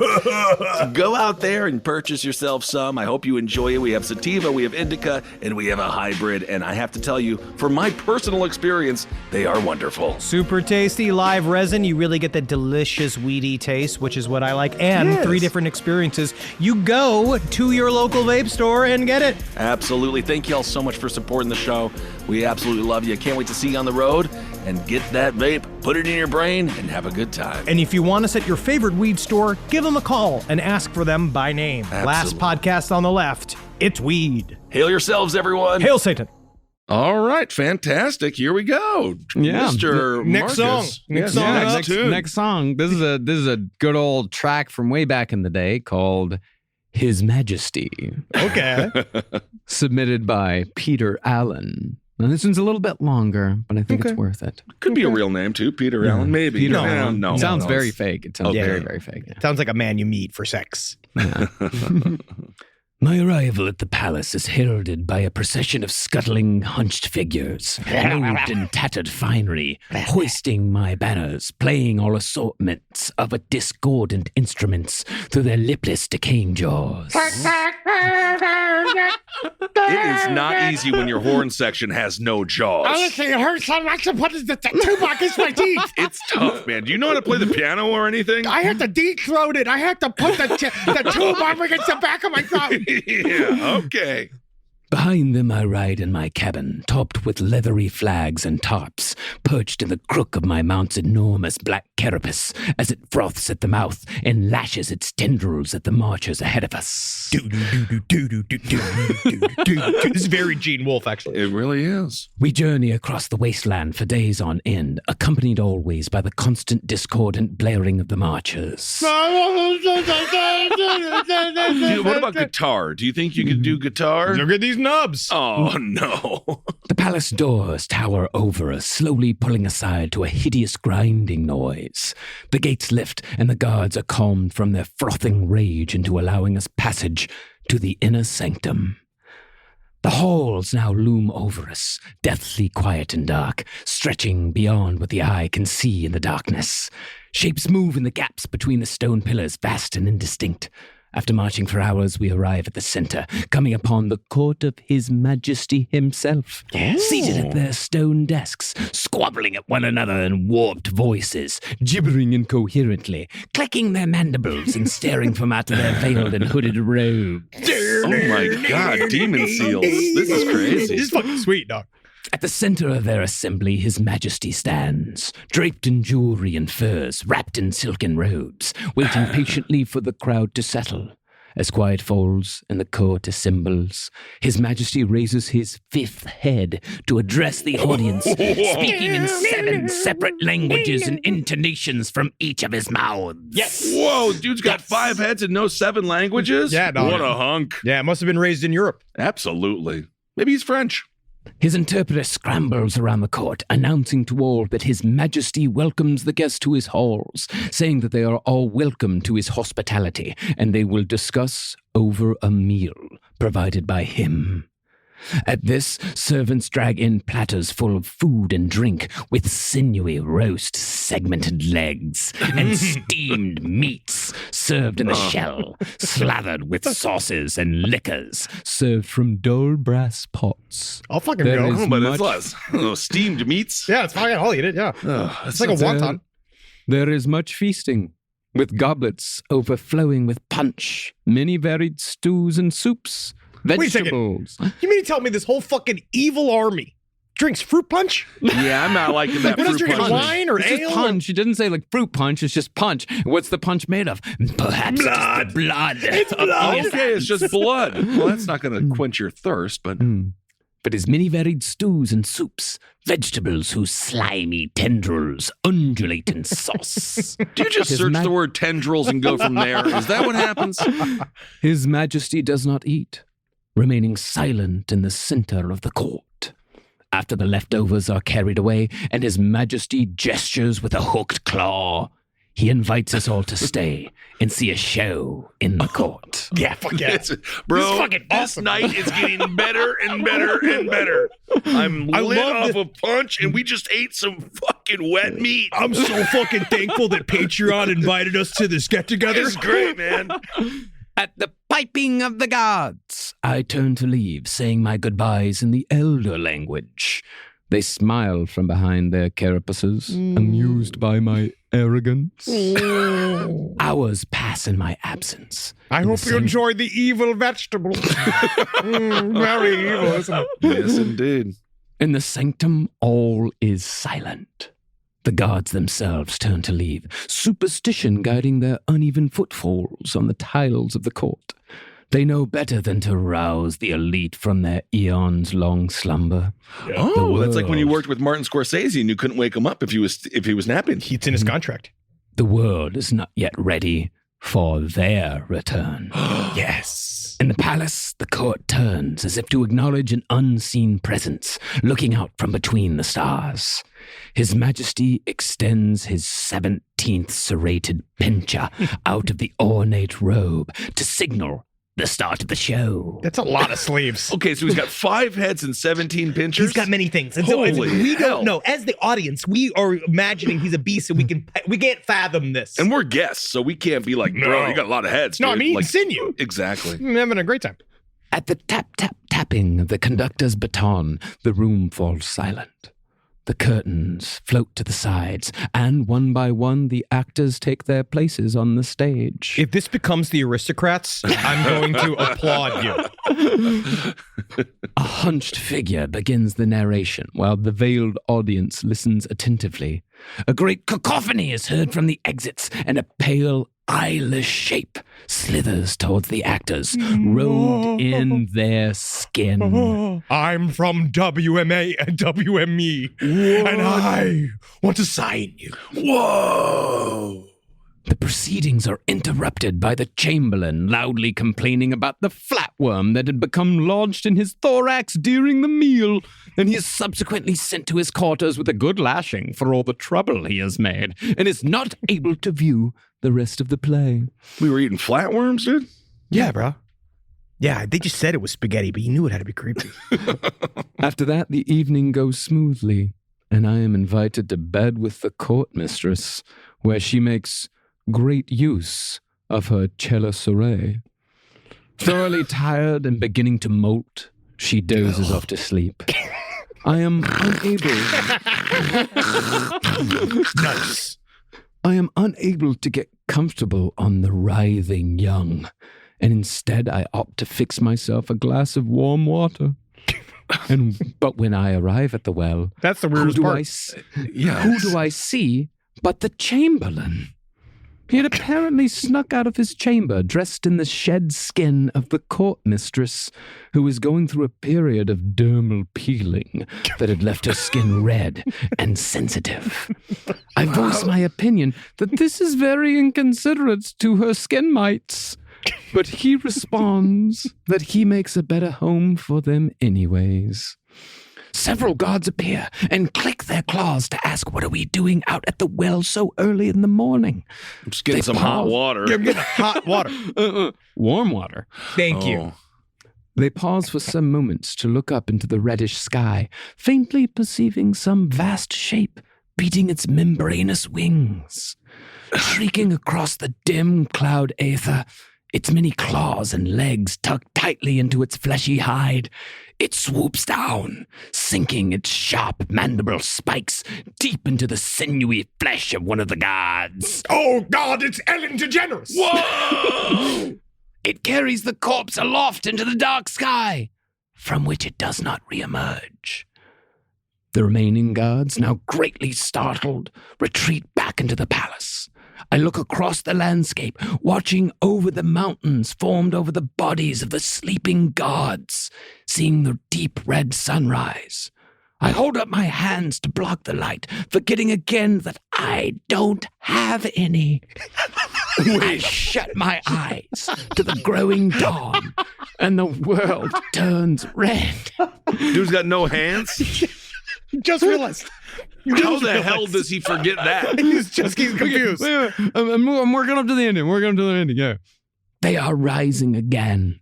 So go out there and purchase yourself some. I hope you enjoy it. We have sativa, we have indica, and we have a hybrid. And I have to tell you, from my personal experience, they are wonderful. Super tasty live resin. You really get the delicious weedy taste, which is what I like. And 3 different experiences. You go to your local vape store and get it. Absolutely. Thank you all so much for supporting the show. We absolutely love you. Can't wait to see you on the road and get that vape, put it in your brain, and have a good time. And if you want us at your favorite weed store, give them a call and ask for them by name. Absolutely. Last podcast on the left, it's weed. Hail yourselves, everyone. Hail Satan. All right, fantastic. Here we go. Yeah. Mr. Next Marcus. Next song. This is a good old track from way back in the day called His Majesty. Okay. Submitted by Peter Allen. Now, this one's a little bit longer, but I think it's worth it. Could be a real name, too. Peter Allen, maybe. Peter No, Allen. no. Sounds very fake. It sounds Okay. very, very fake. Yeah. Sounds like a man you meet for sex. My arrival at the palace is heralded by a procession of scuttling, hunched figures, clothed in tattered finery, hoisting my banners, playing all assortments of discordant instruments through their lipless, decaying jaws. It is not easy when your horn section has no jaws. Honestly, it hurts so much to put the tuba against my teeth. It's tough, man. Do you know how to play the piano or anything? I have to de-throat it. I have to put the tuba up against the back of my throat. Yeah, okay. Behind them I ride in my cabin, topped with leathery flags and tarps, perched in the crook of my mount's enormous black carapace as it froths at the mouth and lashes its tendrils at the marchers ahead of us. This is very Gene Wolfe, actually. It really is. We journey across the wasteland for days on end, accompanied always by the constant discordant blaring of the marchers. Dude, what about guitar? Do you think you could do guitar? Look at these nubs. Oh, no. The palace doors tower over us, slowly pulling aside to a hideous grinding noise. The gates lift, and the guards are calmed from their frothing rage into allowing us passage to the inner sanctum. The halls now loom over us, deathly quiet and dark, stretching beyond what the eye can see in the darkness. Shapes move in the gaps between the stone pillars, vast and indistinct. After marching for hours, we arrive at the center, coming upon the court of His Majesty himself, seated at their stone desks, squabbling at one another in warped voices, gibbering incoherently, clicking their mandibles and staring from out of their veiled and hooded robes. Oh my God, demon seals. This is crazy. This is fucking sweet, dog. At the center of their assembly, His Majesty stands, draped in jewelry and furs, wrapped in silken robes, waiting patiently for the crowd to settle. As quiet falls and the court assembles, His Majesty raises his 5th head to address the audience, speaking in 7 separate languages and intonations from each of his mouths. Yes. Whoa, dude's got 5 heads and no 7 languages? Yeah, dog. What a hunk. Yeah, it must have been raised in Europe. Absolutely. Maybe he's French. His interpreter scrambles around the court, announcing to all that His Majesty welcomes the guests to his halls, saying that they are all welcome to his hospitality, and they will discuss over a meal provided by him. At this, servants drag in platters full of food and drink, with sinewy roast segmented legs and steamed meats served in a shell, slathered with sauces and liquors, served from dull brass pots. I'll fucking There go. is But much- it's less. Steamed meats. Yeah, it's fucking. I'll eat it. Yeah, it's like a wonton. There is much feasting, with goblets overflowing with punch, many varied stews and soups, Wait a second. vegetables. You mean to tell me this whole fucking evil army drinks fruit punch? Yeah, I'm not liking that What else fruit drinking? punch. Wine or It's just ale? punch. It doesn't say like fruit punch. It's just punch. What's the punch made of? Perhaps Blood. it's the blood. It's blood. Okay, it's just blood. Well, that's not going to quench your thirst, but But his many varied stews and soups, vegetables whose slimy tendrils undulate in sauce. do you just His search ma- the word tendrils and go from there? Is that what happens? His Majesty does not eat, remaining silent in the center of the court. After the leftovers are carried away and His Majesty gestures with a hooked claw, he invites us all to stay and see a show in the court. Yeah, fuck yeah. Bro, fucking this awesome. night is getting better and better and better. I'm I lit love off a punch, and we just ate some fucking wet meat. I'm so fucking thankful that Patreon invited us to this get-together. It's great, man. At the piping of the gods, I turn to leave, saying my goodbyes in the elder language. They smile from behind their carapaces, amused by my arrogance. Hours pass in my absence. I In hope the you same- enjoyed the evil vegetables. Very evil, isn't it? Yes, indeed. In the sanctum, all is silent. The gods themselves turn to leave, superstition guiding their uneven footfalls on the tiles of the court. They know better than to rouse the elite from their eons-long slumber. Oh, that's like when you world. worked with Martin Scorsese and you couldn't wake him up if he was napping. It's in his contract. The world is not yet ready for their return. Yes. In the palace, the court turns as if to acknowledge an unseen presence looking out from between the stars. His Majesty extends his 17th serrated pincher out of the ornate robe to signal the start of the show. That's a lot of sleeves. Okay, so he's got 5 heads and 17 pinchers. He's got many things. And so Holy we hell. don't know. As the audience, we are imagining he's a beast and we can't fathom this. And we're guests, so we can't be like, bro, No. you got a lot of heads. no, I dude. mean, like, sinew. exactly. I'm having a great time. At the tap-tap-tapping of the conductor's baton, the room falls silent. The curtains float to the sides, and one by one, the actors take their places on the stage. If this becomes the aristocrats, I'm going to applaud you. A hunched figure begins the narration while the veiled audience listens attentively. A great cacophony is heard from the exits, and a pale, eyeless shape slithers towards the actors, robed in their skin. I'm from WMA and WME, and I want to sign you. Whoa. The proceedings are interrupted by the chamberlain loudly complaining about the flatworm that had become lodged in his thorax during the meal, and he is subsequently sent to his quarters with a good lashing for all the trouble he has made, and is not able to view the rest of the play. We were eating flatworms, dude? Yeah, bro. Yeah, they just said it was spaghetti, but you knew it had to be creepy. After that, the evening goes smoothly, and I am invited to bed with the court mistress, where she makes great use of her cella soiree. Thoroughly tired and beginning to molt, she dozes off to sleep. I am Nice. I am unable to get comfortable on the writhing young, and instead I opt to fix myself a glass of warm water. But when I arrive at the well, That's the who weirdest do part. who do I see but the chamberlain? He had apparently snuck out of his chamber, dressed in the shed skin of the court mistress, who was going through a period of dermal peeling that had left her skin red and sensitive. I voice my opinion that this is very inconsiderate to her skin mites, but he responds that he makes a better home for them anyways. Several guards appear and click their claws to ask, what are we doing out at the well so early in the morning? I'm just getting They some hot pause. water. I'm getting hot water. Warm water. Thank you. Oh. They pause for some moments to look up into the reddish sky, faintly perceiving some vast shape beating its membranous wings. Shrieking across the dim cloud aether, its many claws and legs tucked tightly into its fleshy hide, it swoops down, sinking its sharp mandible spikes deep into the sinewy flesh of one of the gods. Oh, God, it's Ellen DeGeneres. Whoa! It carries the corpse aloft into the dark sky, from which it does not reemerge. The remaining guards, now greatly startled, retreat back into the palace. I look across the landscape, watching over the mountains formed over the bodies of the sleeping gods, seeing the deep red sunrise. I hold up my hands to block the light, forgetting again that I don't have any. I shut my eyes to the growing dawn, and the world turns red. Dude's got no hands. Just realized. How the hell does he forget that? He's confused. Wait. I'm working up to the ending. Yeah. They are rising again.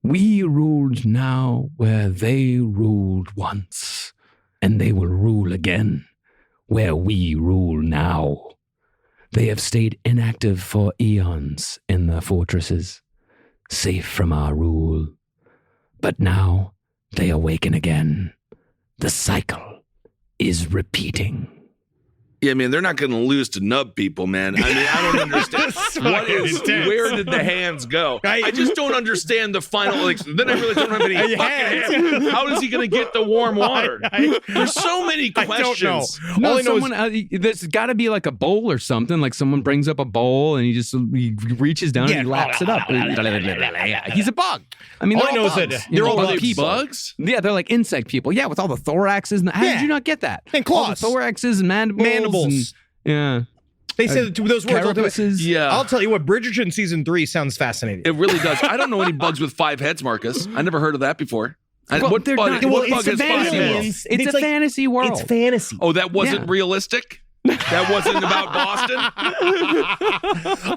We ruled now where they ruled once, and they will rule again where we rule now. They have stayed inactive for eons in their fortresses, safe from our rule. But now they awaken again. The cycle is repeating. Yeah, man, they're not going to lose to nub people, man. I mean, I don't understand. Where did the hands go? I just don't understand the final. Like, then I really don't have any fucking hands. How is he going to get the warm water? There's so many questions. I don't know. No, All I know someone, there's got to be like a bowl or something. Like someone brings up a bowl and he reaches down and he laps it up. He's a bug. I mean, All I know bugs. is that You they're know, all they're people. Bugs? Yeah, they're like insect people. Yeah, with all the thoraxes. And how did you not get that? And All the claws. thoraxes and mandibles. Mandibles. They They said those words. carapaces. Yeah. I'll tell you what, Bridgerton season 3 sounds fascinating. It really does. I don't know any bugs with 5 heads, Marcus. I never heard of that before. Well, What they're bug, not- what well, bug it's has a 5 fantasy heads? world. It's It's a like- fantasy world. It's fantasy. Oh, that wasn't Yeah. realistic? That wasn't about Boston?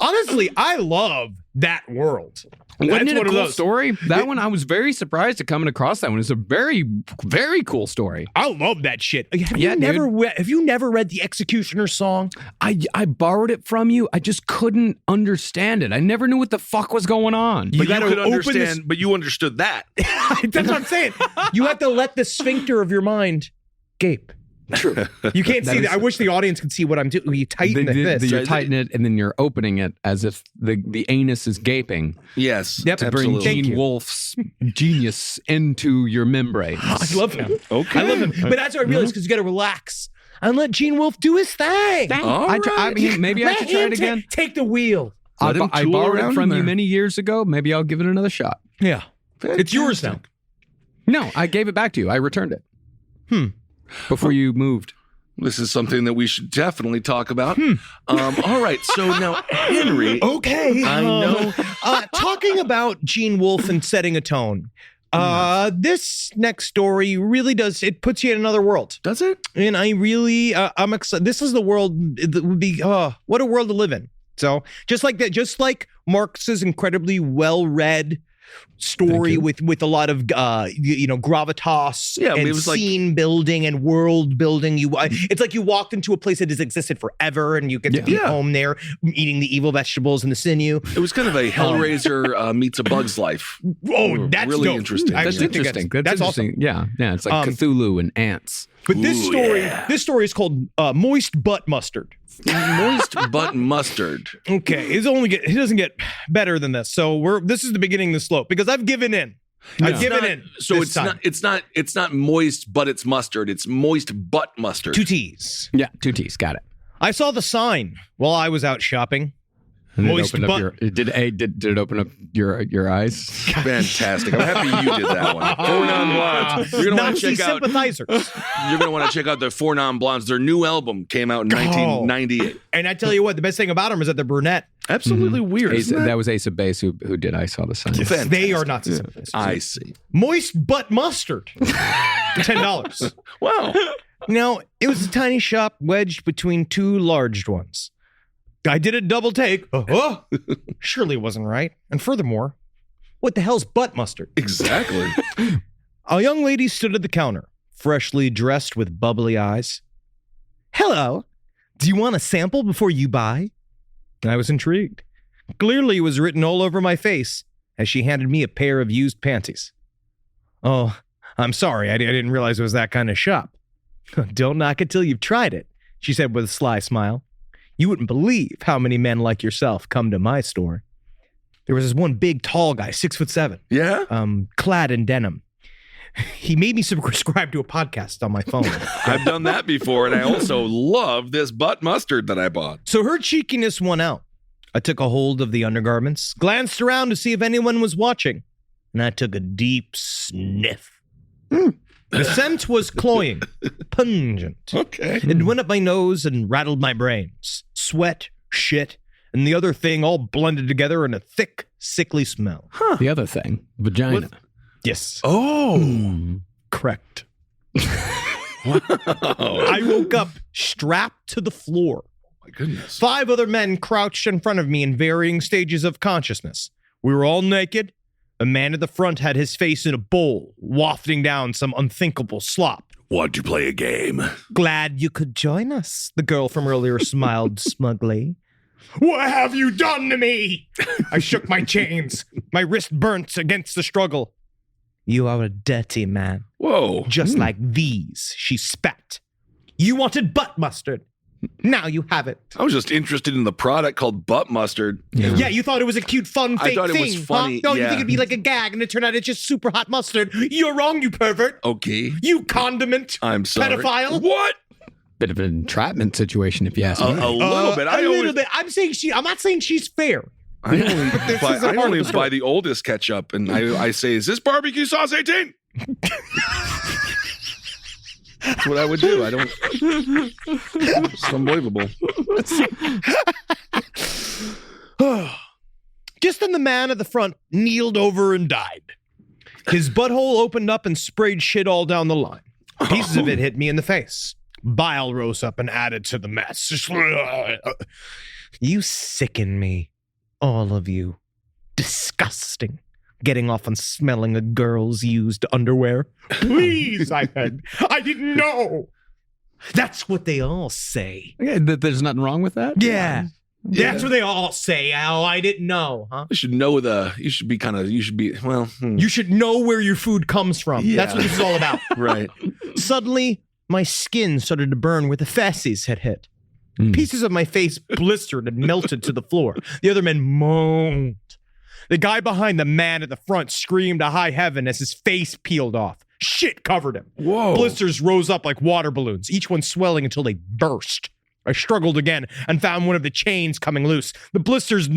Honestly, I love that world. Wasn't That's it a one of cool those. story? That one, I was very surprised at coming across that one. It's a very, very cool story. I love that shit. Have Yeah, you never read the Executioner song? I borrowed it from you. I just couldn't understand it. I never knew what the fuck was going on. But you gotta could open understand, but you understood that. That's what I'm saying. You have to let the sphincter of your mind gape. True. You can't That see is- that. I wish the audience could see what I'm doing. You tighten the fist. You tighten it and then you're opening it as if the anus is gaping Yes. Yep. to bring absolutely. Thank Gene you. Wolfe's genius into your membrane. I love him. Okay. I love him. But that's what I realized because you got to relax and let Gene Wolfe do his thing. All I mean, maybe I Let should try him it again. Take the wheel. I Let him tool borrowed around it from in you there. many years ago. Maybe I'll give it another shot. Yeah. It's yours now. No, I gave it back to you. I returned it. Before you moved. This is something that we should definitely talk about. All right. So now, Henry. Okay. I know. Talking about Gene Wolfe and setting a tone. This next story really does, it puts you in another world. Does it? And I really, I'm excited. This is the world that would be, what a world to live in. So just like that, just like Marx's incredibly well-read story with a lot of gravitas Yeah, and it was like- scene building and world building. It's like you walked into a place that has existed forever and you get to be Yeah. home there eating the evil vegetables and the sinew. It was kind of a Hellraiser meets a Bug's Life. Oh, that's really dope. interesting. I That's actually think interesting. That's interesting. awesome. Yeah. It's like Cthulhu and ants. But this Ooh, story is called Moist Butt Mustard. Moist butt mustard. Okay, it doesn't get better than this. So this is the beginning of the slope because I've given in. I've given in. So this time. it's not moist, but it's mustard. It's moist butt mustard. 2 T's. Yeah, 2 T's. Got it. I saw the sign while I was out shopping. And Moist it opened butt. up did it open up your eyes? Fantastic. I'm happy you did that one. Four non-blondes. You're gonna want to Nazi check out. sympathizers. You're gonna want to check out the Four Non-Blondes. Their new album came out in 1998. And I tell you what, the best thing about them is that they're brunette. Absolutely weird. Ace, Isn't that was Ace of Base who did I Saw the Sign. Fantastic. They are Nazi sympathizers. I see. Moist Butt Mustard. $10. Wow. Now, it was a tiny shop wedged between 2 large ones. I did a double take. Surely it wasn't right. And furthermore, what the hell's butt mustard? Exactly. A young lady stood at the counter, freshly dressed with bubbly eyes. Hello. Do you want a sample before you buy? I was intrigued. Clearly it was written all over my face as she handed me a pair of used panties. Oh, I'm sorry. I didn't realize it was that kind of shop. Don't knock it till you've tried it, she said with a sly smile. You wouldn't believe how many men like yourself come to my store. There was this one big, tall guy, 6'7", Yeah. clad in denim. He made me subscribe to a podcast on my phone. I've done that before, and I also love this butt mustard that I bought. So her cheekiness won out. I took a hold of the undergarments, glanced around to see if anyone was watching, and I took a deep sniff. The scent was cloying, pungent. Okay. It went up my nose and rattled my brains. Sweat, shit, and the other thing all blended together in a thick, sickly smell. The other thing, vagina. Yes. Oh. Correct. Wow. I woke up strapped to the floor. My goodness. 5 other men crouched in front of me in varying stages of consciousness. We were all naked. A man at the front had his face in a bowl, wafting down some unthinkable slop. Want to play a game? Glad you could join us, the girl from earlier smiled smugly. What have you done to me? I shook my chains, my wrist burnt against the struggle. You are a dirty man, Whoa. just like these, she spat. You wanted butt mustard. Now you have it. I was just interested in the product called butt mustard. Yeah, you thought it was a cute, fun, fake I thought thing. it was funny. Huh? No, you yeah. think it'd be like a gag, and it turned out it's just super hot mustard. You're wrong, you pervert. Okay. You condiment. I'm sorry. Pedophile. What? Bit of an entrapment situation, if you ask me. A little bit. A little bit. I'm not saying she's fair. I only This buy, is a I part only of the story. buy the oldest ketchup, and I say, is this barbecue sauce 18? That's what I would do. I don't. It's unbelievable. Just then the man at the front kneeled over and died. His butthole opened up and sprayed shit all down the line. Pieces of it hit me in the face. Bile rose up and added to the mess. You sicken me. All of you. Disgusting. Getting off on smelling a girl's used underwear. Please, I begged. I didn't know. That's what they all say. Okay, there's nothing wrong with that? Yeah. That's what they all say, Al. I didn't know, huh? You should know you should be, You should know where your food comes from. Yeah. That's what this is all about. right. Suddenly, my skin started to burn where the fasces had hit. Pieces of my face blistered and melted to the floor. The other men moaned. The guy behind the man at the front screamed to high heaven as his face peeled off. Shit covered him. Whoa. Blisters rose up like water balloons, each one swelling until they burst. I struggled again and found one of the chains coming loose. The blistered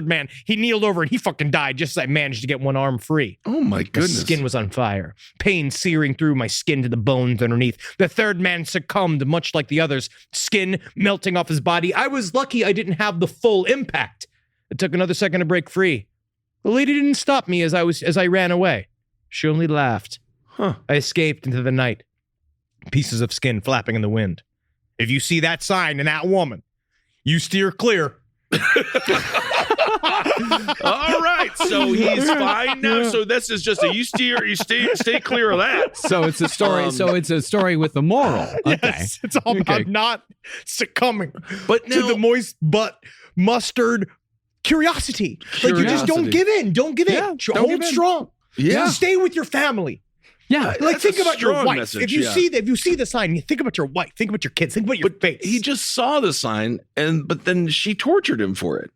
man, he kneeled over and he fucking died just as I managed to get one arm free. Oh my My goodness. skin was on fire, pain searing through my skin to the bones underneath. The third man succumbed, much like the others, skin melting off his body. I was lucky I didn't have the full impact. It took another second to break free. The lady didn't stop me as I ran away. She only laughed. Huh. I escaped into the night, pieces of skin flapping in the wind. If you see that sign and that woman, you steer clear. All right. So he's fine now. So this is just you stay clear of that. So it's a story. So it's a story with a moral. Okay. Yes, it's all about not succumbing But to now, the moist butt mustard curiosity. Like you just don't Curiosity. give in. Don't give in. Yeah, don't Hold give in. strong. Yeah. Just stay with your family. Yeah. Like That's think a about your strong wife. message, if you yeah. see the sign, you think about your wife. Think about your kids. Think about your face. he just saw the sign, but then she tortured him for it.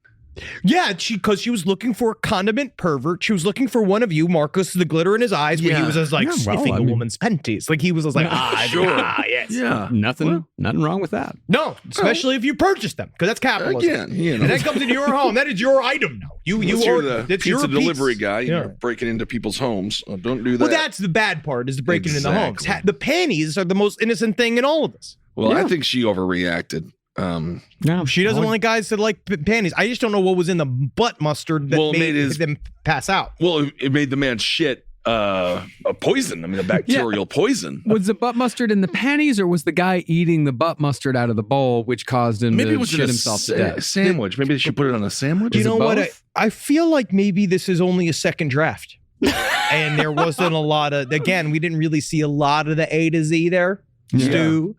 Yeah, because she was looking for a condiment pervert. She was looking for one of you, Marcus, the glitter in his eyes, when he Yeah. was just like Yeah, well, sniffing I a mean- woman's panties. Like he was just like, yes. Yeah. Nothing wrong with that. No, especially if you purchase them, because that's capitalism. Again, you know. And that comes into your home. That is your item now. Unless you're the it's your pizza delivery piece. guy, Yeah. you're breaking into people's homes. Don't do that. Well, that's the bad part, is the breaking into homes. Exactly. The panties are the most innocent thing in all of this. Well, Yeah. I think she overreacted. No, She doesn't like guys that like panties. I just don't know what was in the butt mustard that made them pass out. Well, it made the man shit a poison. I mean, a bacterial poison. Was the butt mustard in the panties, or was the guy eating the butt mustard out of the bowl, which caused him Maybe to it was shit in a himself to death? sandwich. Maybe they should put it on a sandwich. You Is it know what? both? I feel like maybe this is only a second draft. And there wasn't a lot of, again, we didn't really see a lot of the A to Z there, Stu.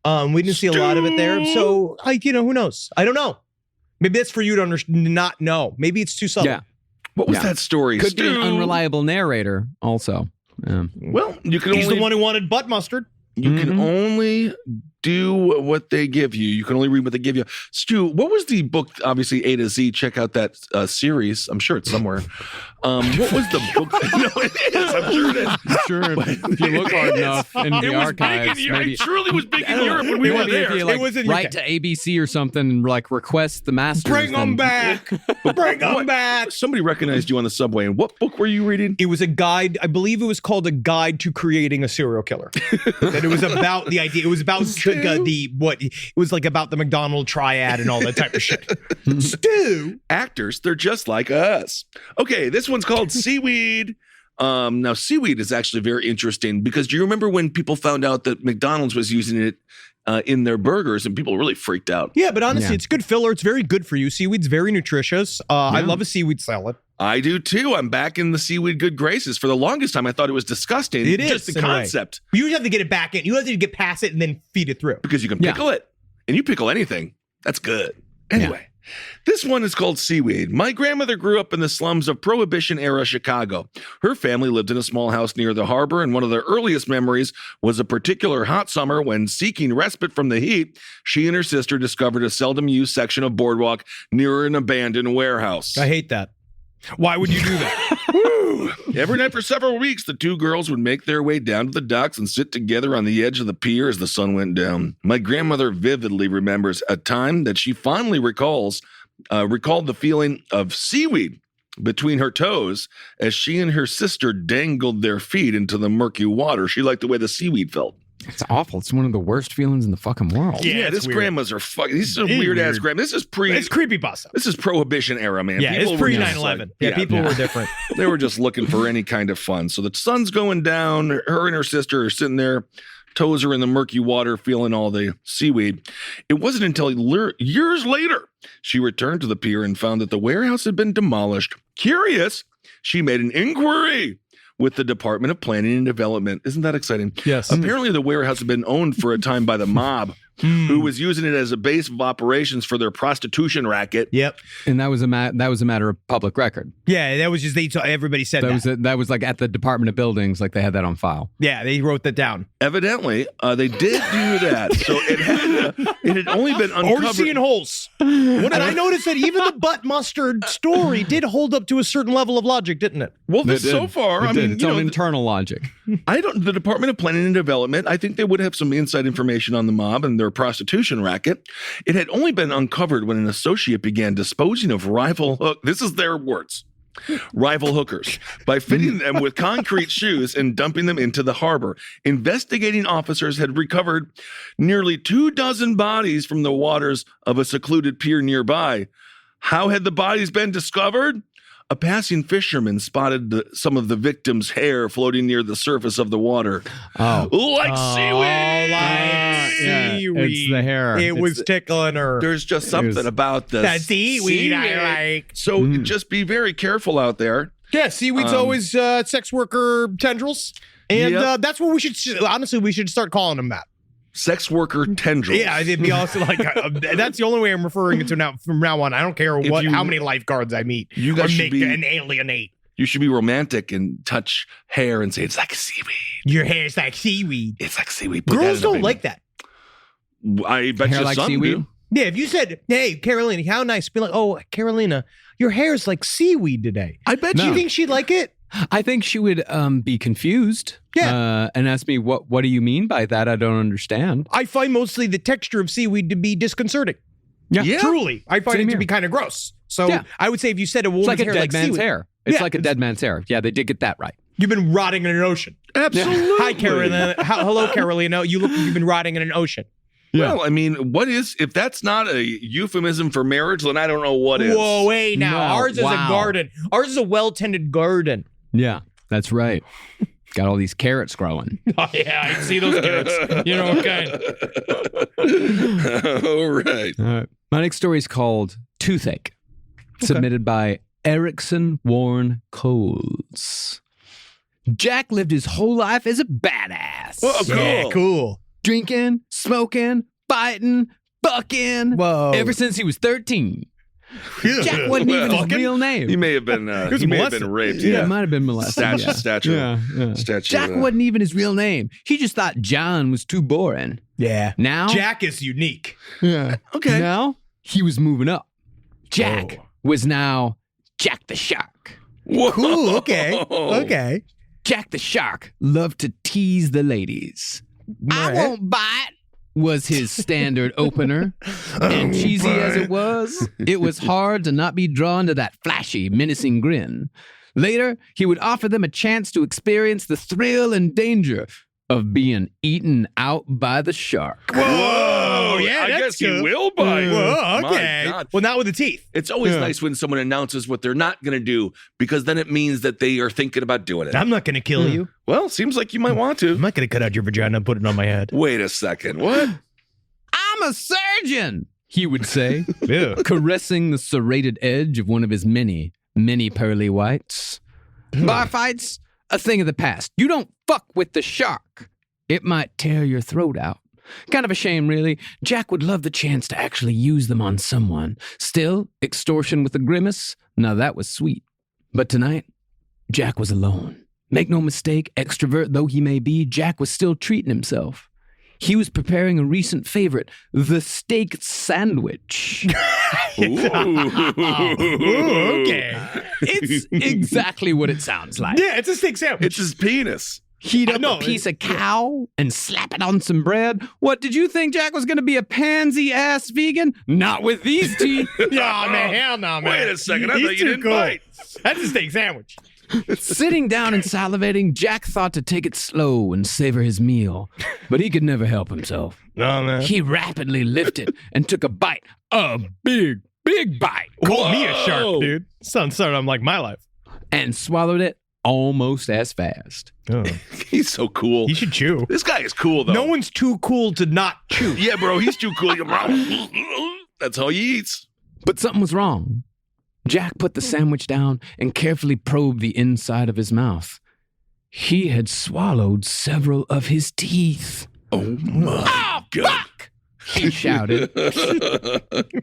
We didn't see a lot of it there. So, who knows? I don't know. Maybe that's for you to not know. Maybe it's too subtle. Yeah. What was that story? Could be an Stu? unreliable narrator also. Well, you can He's only the one who wanted butt mustard. You can only do what they give you. You can only read what they give you. Stu, what was the book? Obviously, A to Z. Check out that series. I'm sure it's somewhere. What was the book? No, it is. I'm sure it is. I'm sure if you look hard enough in the archives, maybe it truly was big in Europe when we were there. If you, like, It was in write UK. to ABC or something and like request the masters. Bring them back. Bring them back. Somebody recognized you on the subway. And what book were you reading? It was a guide. I believe it was called A Guide to Creating a Serial Killer. That it was about the idea. It was about it was like about the McDonald triad and all that type of shit. Stu. Actors, they're just like us. Okay, this one's called Seaweed. Now, seaweed is actually very interesting because do you remember when people found out that McDonald's was using it in their burgers and people really freaked out? Yeah, but honestly, Yeah. it's good filler. It's very good for you. Seaweed's very nutritious. I love a seaweed salad. I do too. I'm back in the seaweed good graces. For the longest time, I thought it was disgusting. It is, just the in a way. concept. You have to get it back in. You have to get past it and then feed it through. Because you can Yeah. pickle it. And you pickle anything. That's good. Anyway, this one is called Seaweed. My grandmother grew up in the slums of Prohibition-era Chicago. Her family lived in a small house near the harbor, and one of their earliest memories was a particular hot summer when, seeking respite from the heat, she and her sister discovered a seldom-used section of boardwalk near an abandoned warehouse. I hate that. Why would you do that? Woo! Every night for several weeks, the two girls would make their way down to the docks and sit together on the edge of the pier as the sun went down. My grandmother vividly remembers a time that she fondly recalled the feeling of seaweed between her toes as she and her sister dangled their feet into the murky water. She liked the way the seaweed felt. It's awful. It's one of the worst feelings in the fucking world. Yeah, this it's weird. grandmas are fucking. These are It is weird ass weird. grandmas. This is It's creepypasta. This is Prohibition era, man. Yeah, People it's were pre just 9/11. like- Yeah, people were different. They were just looking for any kind of fun. So the sun's going down. Her and her sister are sitting there. Toes are in the murky water, feeling all the seaweed. It wasn't until years later she returned to the pier and found that the warehouse had been demolished. Curious, she made an inquiry with the Department of Planning and Development. Isn't that exciting? Yes. Apparently, the warehouse had been owned for a time by the mob, who was using it as a base of operations for their prostitution racket. Yep. And that was a matter of public record. Yeah, that was just everybody said that. That was like at the Department of Buildings, like they had that on file. Yeah, they wrote that down. Evidently, they did do that. So it had only been uncovered. Or seeing holes. And I noticed that even the butt mustard story did hold up to a certain level of logic, didn't it? Well, It did. so far, It I did. mean, Its you own know, internal logic. the Department of Planning and Development, I think they would have some inside information on the mob and their prostitution racket. It had only been uncovered when an associate began disposing of this is their words, rival hookers, by fitting them with concrete shoes and dumping them into the harbor. Investigating officers had recovered nearly 24 bodies from the waters of a secluded pier nearby. How had the bodies been discovered? A passing fisherman spotted some of the victims' hair floating near the surface of the water. Oh. Like seaweed! Yeah, seaweed. it's the hair. It was tickling her. There's just something about the That seaweed I like. So just be very careful out there. Yeah, seaweed's always sex worker tendrils. And Yep. that's what we should start calling them that. Sex worker tendrils. Yeah, it'd be also like that's the only way I'm referring it to now from now on. I don't care how many lifeguards I meet You or guys should make be- an alienate. You should be romantic and touch hair and say, it's like seaweed. Your hair's like seaweed. It's like seaweed. Put that Girls in a don't baby. like that. I bet Hair you like some seaweed? do. Yeah, if you said, "Hey, Carolina, how nice," be like, "Oh, Carolina, your hair's like seaweed today." I bet Do you you. think she'd like it? I think she would be confused. Yeah. And ask me, what do you mean by that? I don't understand. I find mostly the texture of seaweed to be disconcerting. Yeah. Truly, I find Same it to here. be kind of gross. So Yeah. I would say if you said a It's woman's like a hair dead like man's seaweed, hair. It's Yeah, like a dead man's hair. Yeah, they did get that right. you've been rotting in an ocean. Absolutely. Hi, Carolina. Hello, Carolina. You've been rotting in an ocean. Well, I mean, if that's not a euphemism for marriage, then I don't know what is. Whoa, wait now. No, Ours is a wow. garden. Ours is a well-tended garden. Yeah, that's right. Got all these carrots growing. Oh, yeah, I see those carrots. You know what kind. All right. My next story is called Toothache, submitted by Erickson Warren Coles. Jack lived his whole life as a badass. Oh, cool. Yeah, cool. Drinking, smoking, fighting, bucking. Whoa. Ever since he was 13. Jack wasn't even his real name. He may have been. was He may have molested. been raped. Yeah, it might have been molested. Statue. Yeah. Statue. Jack wasn't even his real name. He just thought John was too boring. Yeah. Now, Jack is unique. yeah. Okay. Now he was moving up. Jack was now Jack the Shark. Whoa. Cool. Okay. Okay. Jack the Shark loved to tease the ladies. I Right. won't bite was his standard opener. And cheesy as it was hard to not be drawn to that flashy, menacing grin. Later, he would offer them a chance to experience the thrill and danger of being eaten out by the shark. Whoa. Yeah. I that's guess he good. will bite. Whoa. My Okay. God. Well, not with the teeth. It's always nice when someone announces what they're not going to do, because then it means that they are thinking about doing it. I'm not going to kill you. Well, seems like you might want I'm to. not going to cut out your vagina and put it on my head. Wait a second. What? I'm a surgeon, he would say, Yeah. caressing the serrated edge of one of his many, many pearly whites. Bar fights, a thing of the past. You don't fuck with the shark. It might tear your throat out. Kind of a shame, really. Jack would love the chance to actually use them on someone. Still, extortion with a grimace? Now that was sweet. But tonight, Jack was alone. Make no mistake, extrovert though he may be, Jack was still treating himself. He was preparing a recent favorite, the steak sandwich. Ooh, okay. It's exactly what it sounds like. Yeah, it's a steak sandwich. It's his penis. Heat up know, a piece of cow and slap it on some bread. What, did you think Jack was going to be a pansy-ass vegan? Not with these teeth. Yeah, man. Hell no, man. Wait a second. I He's thought you too didn't cool. bite. That's a steak sandwich. Sitting down and salivating, Jack thought to take it slow and savor his meal. But he could never help himself. No, man. He rapidly lifted and took a bite. A big, big bite. Call me a shark, dude. Sounds I'm like my life. And swallowed it almost as fast. Oh. He's so cool. You should chew. This guy is cool, though. No one's too cool to not chew. Yeah, bro, he's too cool. That's how he eats. But something was wrong. Jack put the sandwich down and carefully probed the inside of his mouth. He had swallowed several of his teeth. Oh, my God. Fuck! He shouted.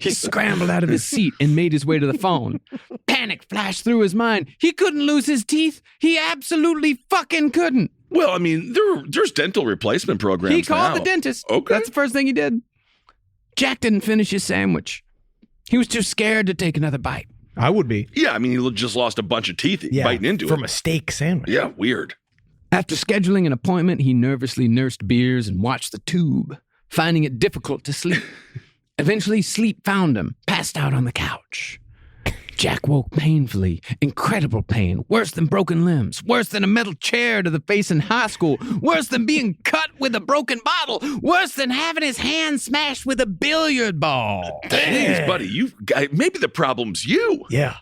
He scrambled out of his seat and made his way to the phone. Panic flashed through his mind. He couldn't lose his teeth. He absolutely fucking couldn't. Well, I mean, there's dental replacement programs He called now. the dentist. Okay. That's the first thing he did. Jack didn't finish his sandwich. He was too scared to take another bite. I would be. Yeah, I mean, he just lost a bunch of teeth biting into from it. a steak sandwich. Yeah, weird. After scheduling an appointment, he nervously nursed beers and watched the tube, finding it difficult to sleep. Eventually, sleep found him, passed out on the couch. Jack woke painfully, incredible pain, worse than broken limbs, worse than a metal chair to the face in high school, worse than being cut with a broken bottle, worse than having his hand smashed with a billiard ball. Jeez, buddy, maybe the problem's you. Yeah.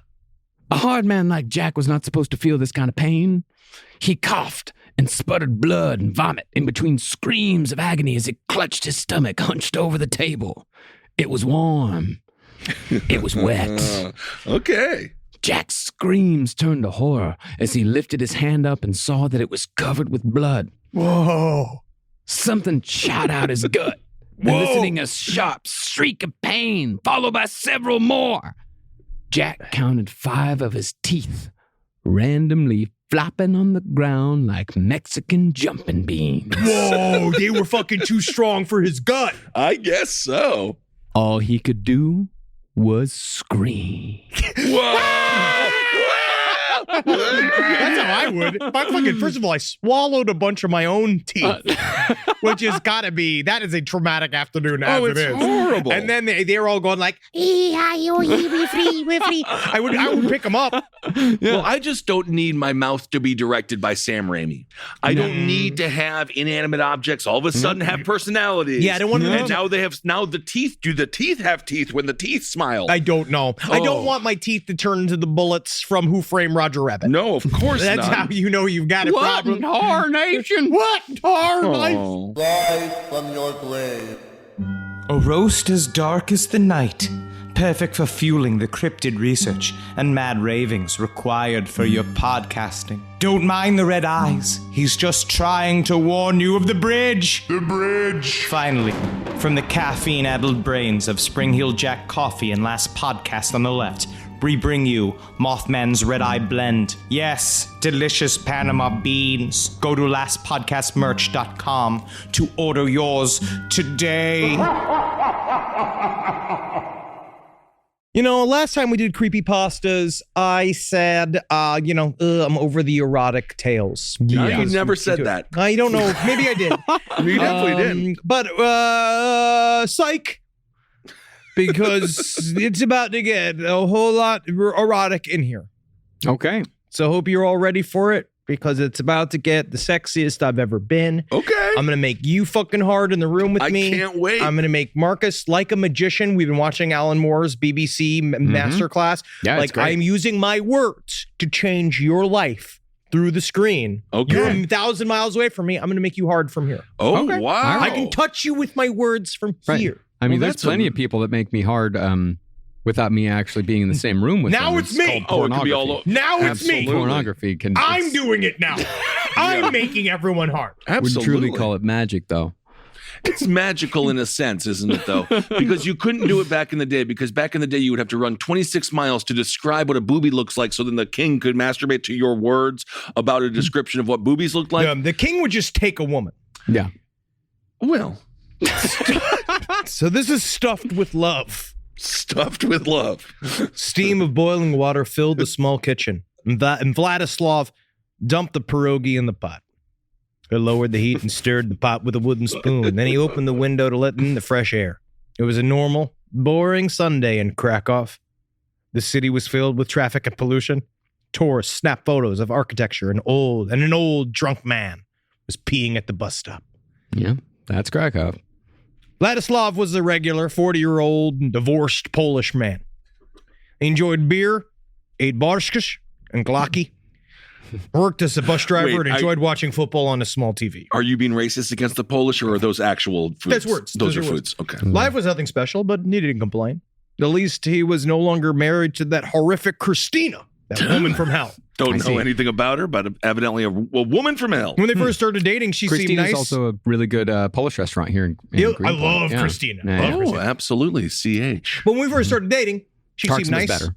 A hard man like Jack was not supposed to feel this kind of pain. He coughed and sputtered blood and vomit in between screams of agony as he clutched his stomach hunched over the table. It was warm. It was wet. Okay. Jack's screams turned to horror as he lifted his hand up and saw that it was covered with blood. Whoa. Something shot out his gut, eliciting a sharp shriek of pain, followed by several more. Jack counted 5 of his teeth, randomly flopping on the ground like Mexican jumping beans. Whoa. They were fucking too strong for his gut. I guess so. All he could do was scream. Whoa! That's how I would. First of all, I swallowed a bunch of my own teeth, which has got to be, that is a traumatic afternoon as it's it is. horrible. And then they're all going like, we're free. I would pick them up. Well, I just don't need my mouth to be directed by Sam Raimi. I don't need to have inanimate objects all of a sudden have personalities. Yeah, I don't want to. And now the teeth. Do the teeth have teeth when the teeth smile? I don't know. I Oh. don't want my teeth to turn into the bullets from Who Framed Roger Rabbit. No, of course That's not. how you know you've got a problem. Tarnation? What? Oh. A roast as dark as the night, Perfect for fueling the cryptid research and mad ravings required for your podcasting. Don't mind the red eyes. He's just trying to warn you of the bridge. The bridge. Finally, from the caffeine-addled brains of Spring Heel Jack Coffee and Last Podcast on the left, we bring you Mothman's Red Eye Blend. Yes, delicious Panama beans. Go to lastpodcastmerch.com to order yours today. You know, last time we did creepypastas, I said, I'm over the erotic tales. No, you never said that. I don't know. Maybe I did. You definitely did. But, psych. Because it's about to get a whole lot erotic in here. Okay. So hope you're all ready for it, because it's about to get the sexiest I've ever been. Okay. I'm going to make you fucking hard in the room with me. I can't wait. I'm going to make Marcus like a magician. We've been watching Alan Moore's BBC masterclass. Yeah, like, it's great. I'm using my words to change your life through the screen. Okay. You're 1,000 miles away from me. I'm going to make you hard from here. Oh, Okay. wow. I can touch you with my words from Right. here. I mean, Well, there's that's plenty of people that make me hard without me actually being in the same room with Now them. it's me. called Oh, it could be all pornography. Now it's Absolutely. me. Pornography can. I'm it's- doing it now. I'm making everyone hard. Would Absolutely. truly call it magic, though. It's magical in a sense, isn't it, though? Because you couldn't do it back in the day, because back in the day, you would have to run 26 miles to describe what a boobie looks like, so then the king could masturbate to your words about a description of what boobies look like. The king would just take a woman. Yeah. Well, So this is stuffed with love. stuffed with love. Steam of boiling water filled the small kitchen, and Vladislav dumped the pierogi in the pot. He lowered the heat and stirred the pot with a wooden spoon. Then he opened the window to let in the fresh air. It was a normal, boring Sunday in Krakow. The city was filled with traffic and pollution. Tourists snapped photos of architecture, and an old drunk man was peeing at the bus stop. Yeah. That's Krakow. Vladislav was a regular 40-year-old divorced Polish man. He enjoyed beer, ate borscht and glocki, worked as a bus driver, Wait, and enjoyed watching football on a small TV. Are you being racist against the Polish, or are those actual foods? That's words. Those Those are are foods. Okay. Life was nothing special, but he didn't complain. At least he was no longer married to that horrific Christina, that woman from hell. Don't I know see. anything about her, but evidently a woman from hell. When they first started dating, she seemed Christina's nice. also a really good Polish restaurant here in Yeah, I Greenpoint. love Yeah. Christina. Yeah, Love yeah. Oh, Christina. absolutely. CH. But when we first started dating, she Karksma's seemed nice. better.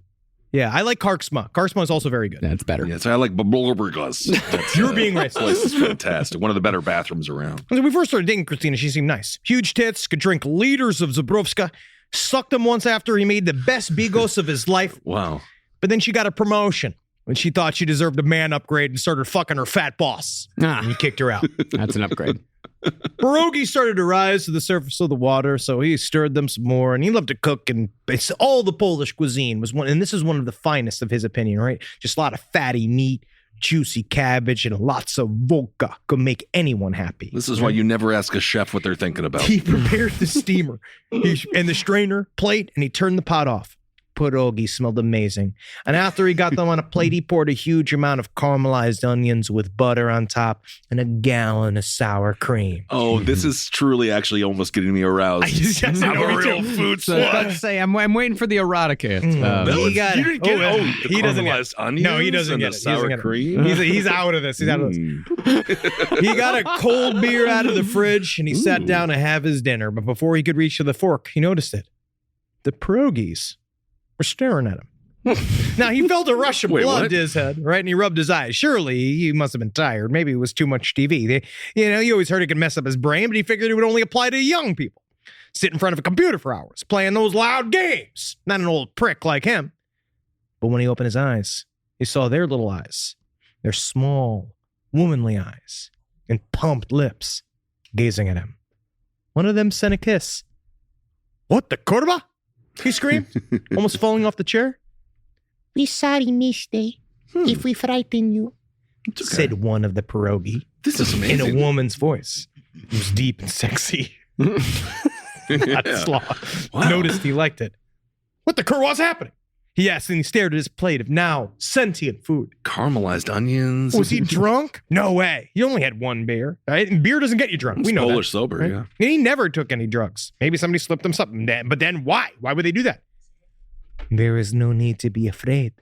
Yeah, I like Karksma. Karksma is also very good. That's better. Yes, I like Bulberglas. You're being racist. Place is fantastic. One of the better bathrooms around. When we first started dating Christina, she seemed nice. Huge tits, could drink liters of Zabrowska, sucked them once after he made the best bigos of his life. Wow. But then she got a promotion when she thought she deserved a man upgrade and started fucking her fat boss. And he kicked her out. That's an upgrade. Pierogi started to rise to the surface of the water, so he stirred them some more, and he loved to cook, and it's all the Polish cuisine was one, and this is one of the finest of his opinion, right? Just a lot of fatty meat, juicy cabbage, and lots of vodka could make anyone happy. This is why you never ask a chef what they're thinking about. He prepared the steamer and the strainer plate, and he turned the pot off. Pierogi smelled amazing. And after he got them on a plate, he poured a huge amount of caramelized onions with butter on top and a gallon of sour cream. Oh, this is truly actually almost getting me aroused. Yes, I I'm know, a me real too. food So I was about slut. to say, I'm waiting for the erotica. He got You it. didn't get it. Oh, he doesn't get it. Caramelized onions No, he doesn't and get the it. He sour doesn't get it. cream. He's out of this. He's out of this. He got a cold beer out of the fridge and he sat down to have his dinner. But before he could reach to the fork, he noticed it. The pierogies were staring at him. Now, he felt a rush of Wait, blood what? to his head, right? And he rubbed his eyes. Surely he must have been tired. Maybe it was too much TV. You always heard it could mess up his brain, but he figured it would only apply to young people. Sit in front of a computer for hours, playing those loud games. Not an old prick like him. But when he opened his eyes, he saw their little eyes. Their small, womanly eyes and pumped lips gazing at him. One of them sent a kiss. What the kurva? He screamed, almost falling off the chair. We sorry, mister, if we frighten you. Said one of the pierogi This is in amazing. a woman's voice. It was deep and sexy. Not slaw. Wow. Noticed he liked it. What the kurwa's happening? He asked, and he stared at his plate of now sentient food. Caramelized onions. Was he drunk? No way. He only had one beer. Right? And beer doesn't get you drunk. It's We know Polish that. sober, right? yeah. And he never took any drugs. Maybe somebody slipped him something. But then why? Why would they do that? There is no need to be afraid,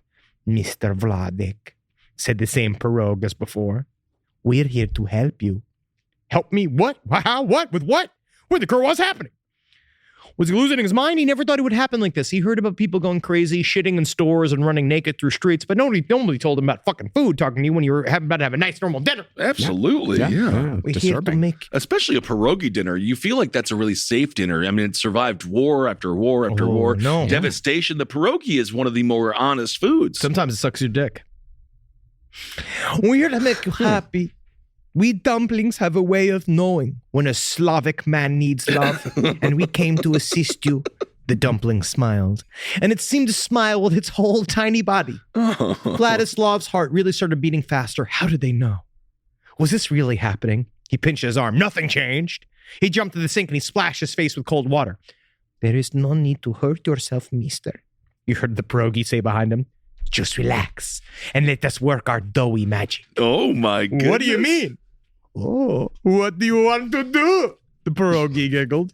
Mr. Vladek, said the same pierog as before. We're here to help you. Help me? What? How? What? With what? What the girl? What's happening? Was he losing his mind? He never thought it would happen like this. He heard about people going crazy, shitting in stores and running naked through streets, but nobody told him about fucking food, talking to you when you were about to have a nice normal dinner. Absolutely, yeah. We're here to make... Especially a pierogi dinner. You feel like that's a really safe dinner. I mean, it survived war after war after war. No. Devastation. The pierogi is one of the more honest foods. Sometimes it sucks your dick. We're here to make you happy. We dumplings have a way of knowing when a Slavic man needs love, and we came to assist you. The dumpling smiled, and it seemed to smile with its whole tiny body. Vladislav's heart really started beating faster. How did they know? Was this really happening? He pinched his arm. Nothing changed. He jumped to the sink and he splashed his face with cold water. There is no need to hurt yourself, mister. You heard the pierogi say behind him. Just relax and let us work our doughy magic. Oh, my goodness. What do you mean? Oh, what do you want to do? The pierogi giggled.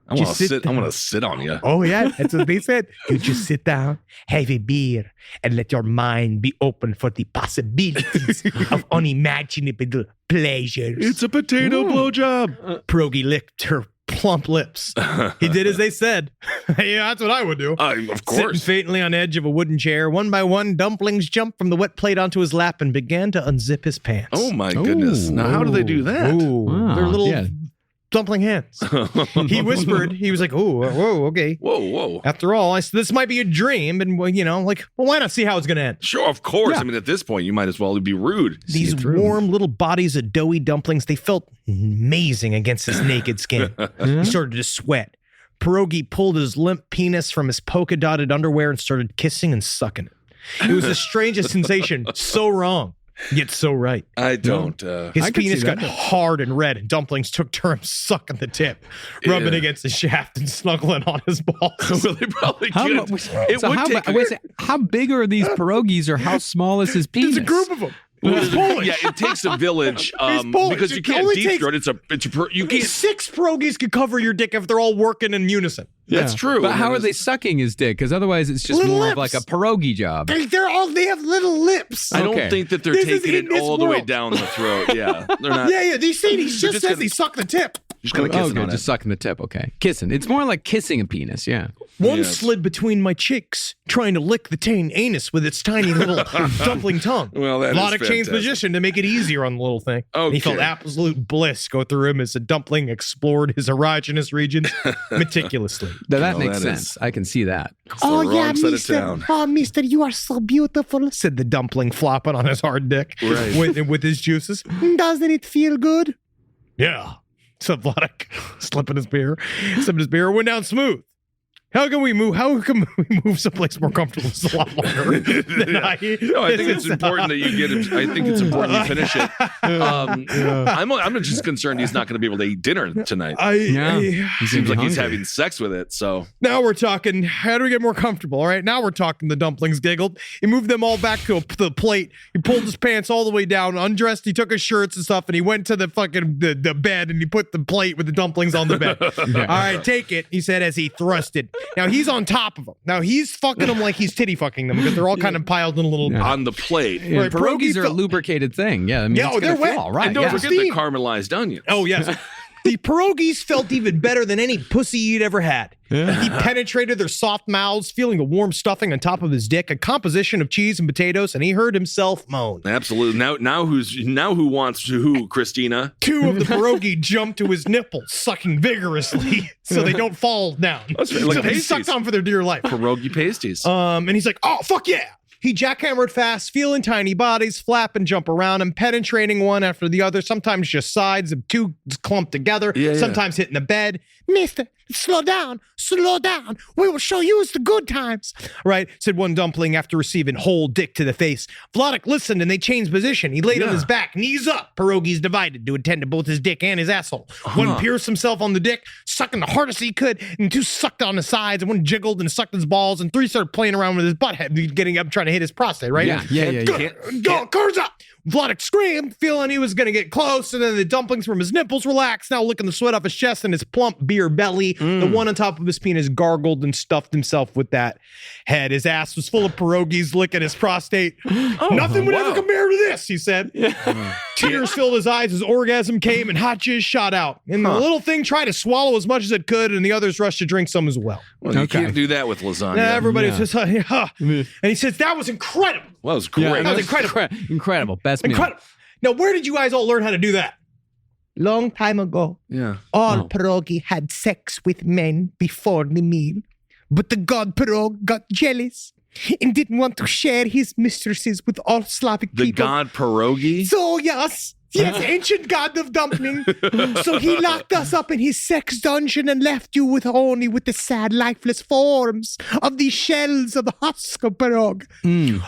I want to sit on you. Oh, yeah, that's what they said. You just sit down, have a beer, and let your mind be open for the possibilities of unimaginable pleasures. It's a potato blowjob. Pierogi licked her plump lips. He did as they said. Yeah, that's what I would do. Of course. Sitting faintly on edge of a wooden chair, one by one, dumplings jumped from the wet plate onto his lap and began to unzip his pants. Oh, my goodness. Now, how do they do that? Wow, they're little dumpling hands. He whispered. He was like, "Oh, whoa, okay. Whoa. After all, this might be a dream, and why not see how it's going to end?" Sure, of course. Yeah. I mean, at this point, you might as well be rude. These warm little bodies of doughy dumplings, they felt amazing against his naked skin. He started to sweat. Pierogi pulled his limp penis from his polka-dotted underwear and started kissing and sucking it. It was the strangest sensation. So wrong. Yet so right. I don't. His penis got hard and red, and dumplings took turns sucking the tip, rubbing against the shaft and snuggling on his balls. Well, they probably how big are these pierogies, or how small is his penis? There's a group of them. Yeah, it takes a village because you can't deep throat. You can't. 6 pierogies could cover your dick if they're all working in unison. That's true. But how are they sucking his dick? Because otherwise, it's just more of like a pierogi job. They have little lips. I don't think that they're taking it all the way down the throat. Yeah, they're not. Yeah. He just says he sucked the tip. Just kind of kissing on it. Just sucking the tip. Okay, kissing. It's more like kissing a penis. Yeah. One slid between my cheeks, trying to lick the tame anus with its tiny little dumpling tongue. Well, that Vladek changed position to make it easier on the little thing. Okay. He felt absolute bliss go through him as the dumpling explored his erogenous regions meticulously. That makes sense. I can see that. Oh, yeah, mister. Oh, mister, you are so beautiful, said the dumpling, flopping on his hard dick with his juices. Doesn't it feel good? Yeah. So Vladek, sipping his beer, went down smooth. How can we move someplace more comfortable? It's a lot longer than I think it's important that you get it. I think it's important you finish it. I'm just concerned he's not going to be able to eat dinner tonight. He seems like he's having sex with it. So now we're talking. How do we get more comfortable? All right, now we're talking. The dumplings giggled. He moved them all back to the plate. He pulled his pants all the way down, undressed. He took his shirts and stuff, and he went to the fucking the bed, and he put the plate with the dumplings on the bed. All right, take it, he said as he thrusted. Now he's on top of them. Now he's fucking them like he's titty fucking them because they're all kind of piled in a little on the plate. Right, pierogies are a lubricated thing. Yeah, I mean, they're wet. Right. And don't forget the caramelized onions. Oh yes. The pierogies felt even better than any pussy he'd ever had. He penetrated their soft mouths, feeling the warm stuffing on top of his dick, a composition of cheese and potatoes, and he heard himself moan. Absolutely. Now who wants who, Christina? 2 of the pierogi jumped to his nipples, sucking vigorously so they don't fall down. That's right, like so they sucked on for their dear life. Pierogi pasties. And he's like, oh, fuck yeah. He jackhammered fast, feeling tiny bodies flap and jump around him, penetrating one after the other, sometimes just sides of 2 clumped together, sometimes hitting the bed. Mister, slow down. We will show you the good times. Right, said one dumpling after receiving whole dick to the face. Vladek listened and they changed position. He laid on his back, knees up. Pierogies divided to attend to both his dick and his asshole. One pierced himself on the dick, sucking the hardest he could, and 2 sucked on the sides, and one jiggled and sucked his balls, and 3 started playing around with his butt head, getting up trying to hit his prostate, right? Yeah. Go, guards up. Vladek screamed, feeling he was going to get close, and then the dumplings from his nipples relaxed, now licking the sweat off his chest and his plump beer belly. The one on top of his penis gargled and stuffed himself with that head. His ass was full of pierogies, licking his prostate. Nothing would ever compare to this, he said. Tears filled his eyes as orgasm came and hot jizz shot out. And the little thing tried to swallow as much as it could, and the others rushed to drink some as well. Well, you can't do that with lasagna. Everybody was just, and he says, that was incredible. Well, it was great. That was incredible. Incredible. Best meal. Incredible. Now, where did you guys all learn how to do that? Long time ago. Yeah. All pierogi had sex with men before the meal. But the god Pirog got jealous and didn't want to share his mistresses with all Slavic The people. god pierogi? So, yes, ancient god of dumpling. So he locked us up in his sex dungeon and left you only with the sad, lifeless forms of these shells of the husk of Pirog.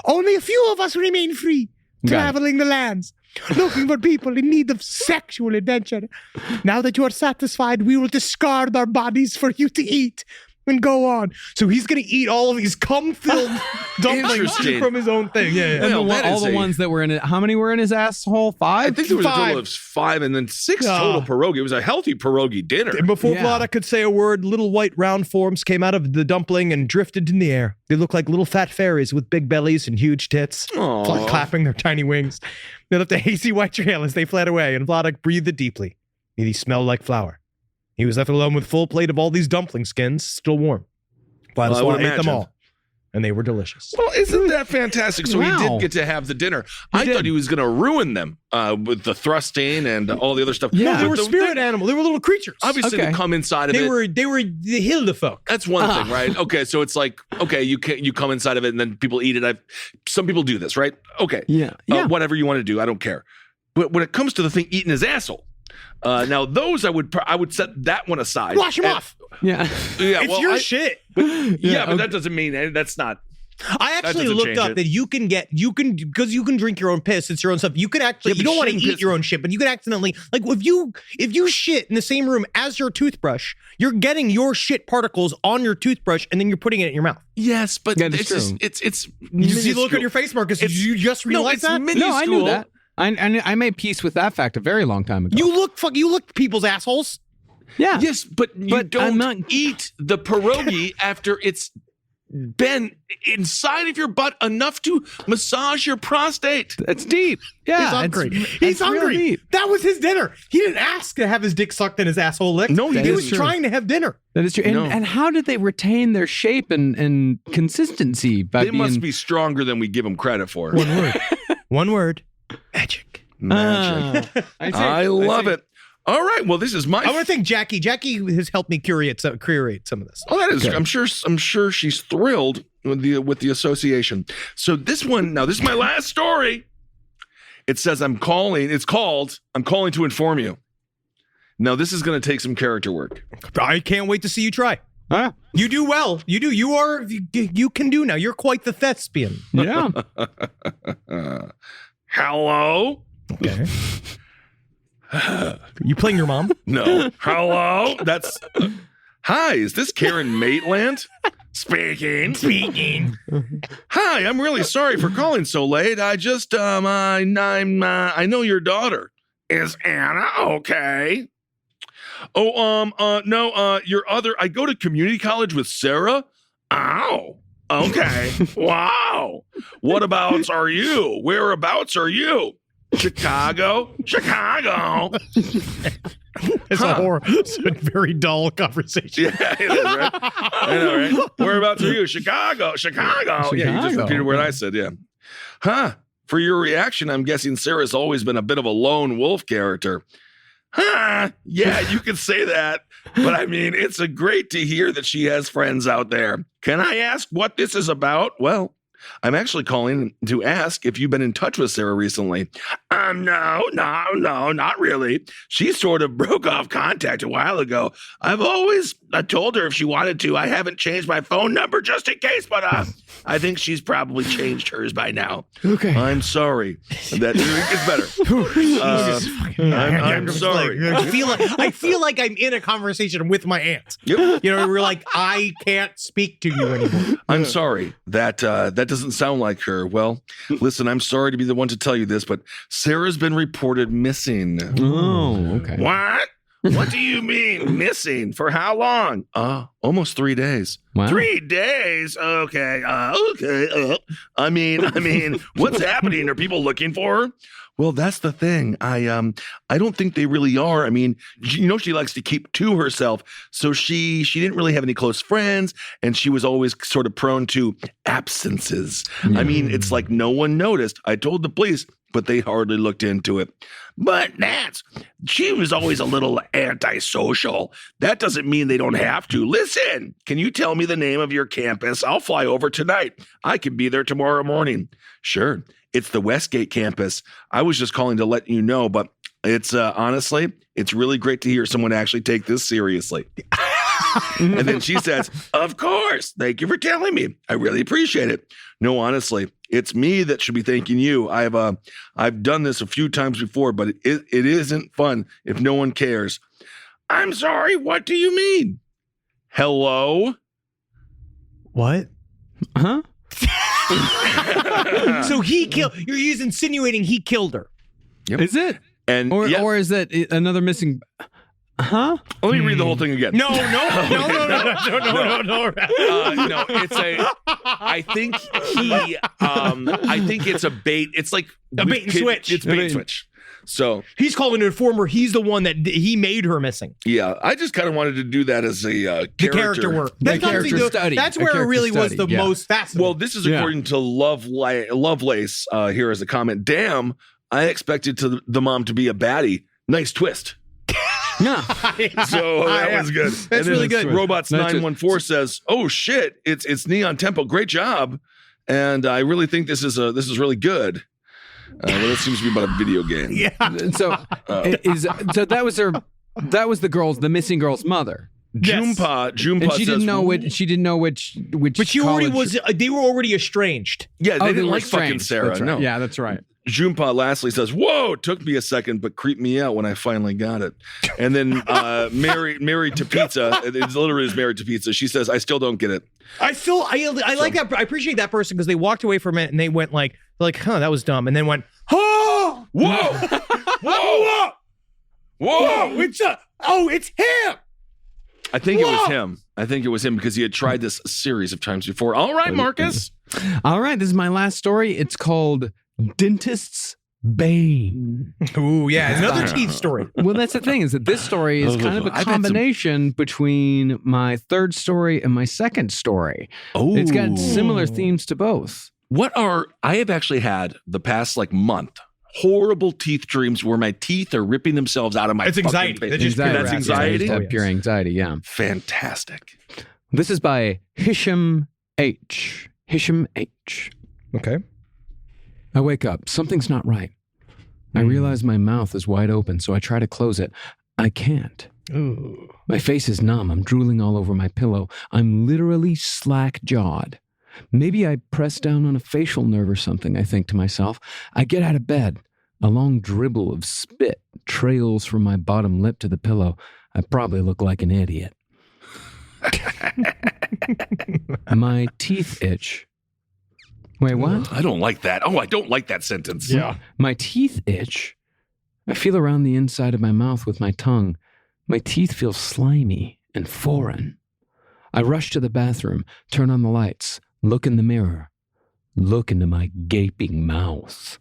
Only a few of us remain free, traveling the lands, looking for people in need of sexual adventure. Now that you are satisfied, we will discard our bodies for you to eat. And go on. So he's going to eat all of these cum-filled dumplings from his own thing. Yeah. And all the ones that were in it. How many were in his asshole? 5? I think there was a total of 5 and then 6 total pierogi. It was a healthy pierogi dinner. And before Vlada could say a word, little white round forms came out of the dumpling and drifted in the air. They looked like little fat fairies with big bellies and huge tits, clapping their tiny wings. They left a hazy white trail as they fled away, and Vlada breathed deeply. He smelled like flour. He was left alone with a full plate of all these dumpling skins, still warm. Vladislav ate them all, and they were delicious. Well, isn't that fantastic? So he did get to have the dinner. I thought he was going to ruin them with the thrusting and all the other stuff. Yeah, they were spirit animals. They were little creatures. Obviously, they come inside of it. They were the Hildefolk. That's one thing, right? Okay, so it's like, okay, you come inside of it, and then people eat it. Some people do this, right? Okay, whatever you want to do, I don't care. But when it comes to the thing eating his asshole, now those I would set that one aside. Wash him off. It's your shit. But that doesn't mean that's not. I actually looked up that you can because you can drink your own piss. It's your own stuff. You can actually, you don't want to eat your own shit, but you can accidentally, like if you shit in the same room as your toothbrush, you're getting your shit particles on your toothbrush and then you're putting it in your mouth. Yes, but it's you see the look on your face, Marcus. Did you just realize that? No, I knew that. I made peace with that fact a very long time ago. You look people's assholes. Yeah. Yes, but you don't eat the pierogi after it's been inside of your butt enough to massage your prostate. That's deep. Yeah. He's hungry. He's hungry. That was his dinner. He didn't ask to have his dick sucked and his asshole licked. No, he was trying to have dinner. That is true. And how did they retain their shape and consistency? They must be stronger than we give them credit for. One word. One word. Magic. I love it. All right. Well, this is I want to thank Jackie. Jackie has helped me curate some of this. Oh, that is. Okay. I'm sure she's thrilled with the association. So this one. Now, this is my last story. It says I'm calling to inform you. Now, this is going to take some character work. I can't wait to see you try. Huh? You do well. You do. You can do now. You're quite the thespian. Yeah. Hello. Okay. You playing your mom? No. Hello? That's... Hi, is this Karen Maitland? Speaking. Hi, I'm really sorry for calling so late. I just, I know your daughter. Is Anna okay? Oh, no, your other... I go to community college with Sarah. Oh, okay. Wow. Whereabouts are you? Chicago. It's it's a very dull conversation. Yeah, it is, right? I know, right? Whereabouts are you? Chicago. Yeah, you just repeated what I said, yeah. Huh. For your reaction, I'm guessing Sarah's always been a bit of a lone wolf character. Huh. Yeah, you can say that. But I mean, it's great to hear that she has friends out there. Can I ask what this is about? Well, I'm actually calling to ask if you've been in touch with Sarah recently. No, not really. She sort of broke off contact a while ago. I've always told her if she wanted to. I haven't changed my phone number just in case, but I think she's probably changed hers by now. Okay. I'm sorry. That gets better. I'm sorry. I feel like I'm in a conversation with my aunt. Yep. You know, we're like, I can't speak to you anymore. I'm sorry. That doesn't sound like her. Well, listen, I'm sorry to be the one to tell you this, but Sarah's been reported missing. Oh, okay. What? What do you mean missing? For how long? Almost 3 days. Wow. 3 days? Okay. I mean, what's happening? Are people looking for her? Well, that's the thing. I don't think they really are. I mean, she likes to keep to herself. So she didn't really have any close friends, and she was always sort of prone to absences. I mean, it's like no one noticed. I told the police, but they hardly looked into it. But she was always a little antisocial. That doesn't mean they don't have to. Listen, can you tell me the name of your campus? I'll fly over tonight. I can be there tomorrow morning. Sure. It's the Westgate campus. I was just calling to let you know, but it's honestly, it's really great to hear someone actually take this seriously. And then she says, of course. Thank you for telling me. I really appreciate it. No, honestly, it's me that should be thanking you. I've done this a few times before, but it isn't fun if no one cares. I'm sorry. What do you mean? Hello? What? Huh? So you're insinuating he killed her. Yep. Is it? And or is that another missing? Huh? Let me read the whole thing again. No. No, it's I think it's a bait. It's like a bait and switch. It's bait and switch. So he's calling an informer. He's the one that he made her missing. Yeah, I just kind of wanted to do that as a character work. Study. That's where it really was the most fascinating. Well, this is according to Lovelace. Here is a comment. Damn, I expected the mom to be a baddie. Nice twist. No. So that was good. That's really good. Robots 914 says, "Oh shit, it's Neon Tempo. Great job." And I really think this is really good. Well, it seems to be about a video game. Yeah. So that was the missing girl's mother. Jumpa And she says, didn't know which. But she already was. They were already estranged. Yeah, they didn't were like fucking strange. Sarah. That's right. No. Yeah, that's right. Jumpa lastly says, "Whoa, took me a second, but creeped me out when I finally got it." And then married to pizza. It's literally is married to pizza. She says, "I still don't get it." I like that. I appreciate that person because they walked away from it and they went like, huh, that was dumb, and then went, oh, whoa, whoa, it's him. I think it was him. I think it was him because he had tried this a series of times before. All right, Marcus. All right, this is my last story. It's called Dentist's Bane. Ooh, yeah, another teeth story. Well, that's the thing, is that this story is kind of a combination between my third story and my second story. Oh, it's got similar themes to both. I have actually had the past month horrible teeth dreams where my teeth are ripping themselves out of my anxiety. Face. That's anxiety. Yeah, pure anxiety, yeah. Fantastic. This is by Hisham H. Okay. I wake up. Something's not right. I realize my mouth is wide open, so I try to close it. I can't. Ooh. My face is numb. I'm drooling all over my pillow. I'm literally slack-jawed. Maybe I pressed down on a facial nerve or something, I think to myself. I get out of bed. A long dribble of spit trails from my bottom lip to the pillow. I probably look like an idiot. My teeth itch. Wait, what? I don't like that. Oh, I don't like that sentence. Yeah. My teeth itch. I feel around the inside of my mouth with my tongue. My teeth feel slimy and foreign. I rush to the bathroom, turn on the lights, look in the mirror, look into my gaping mouth.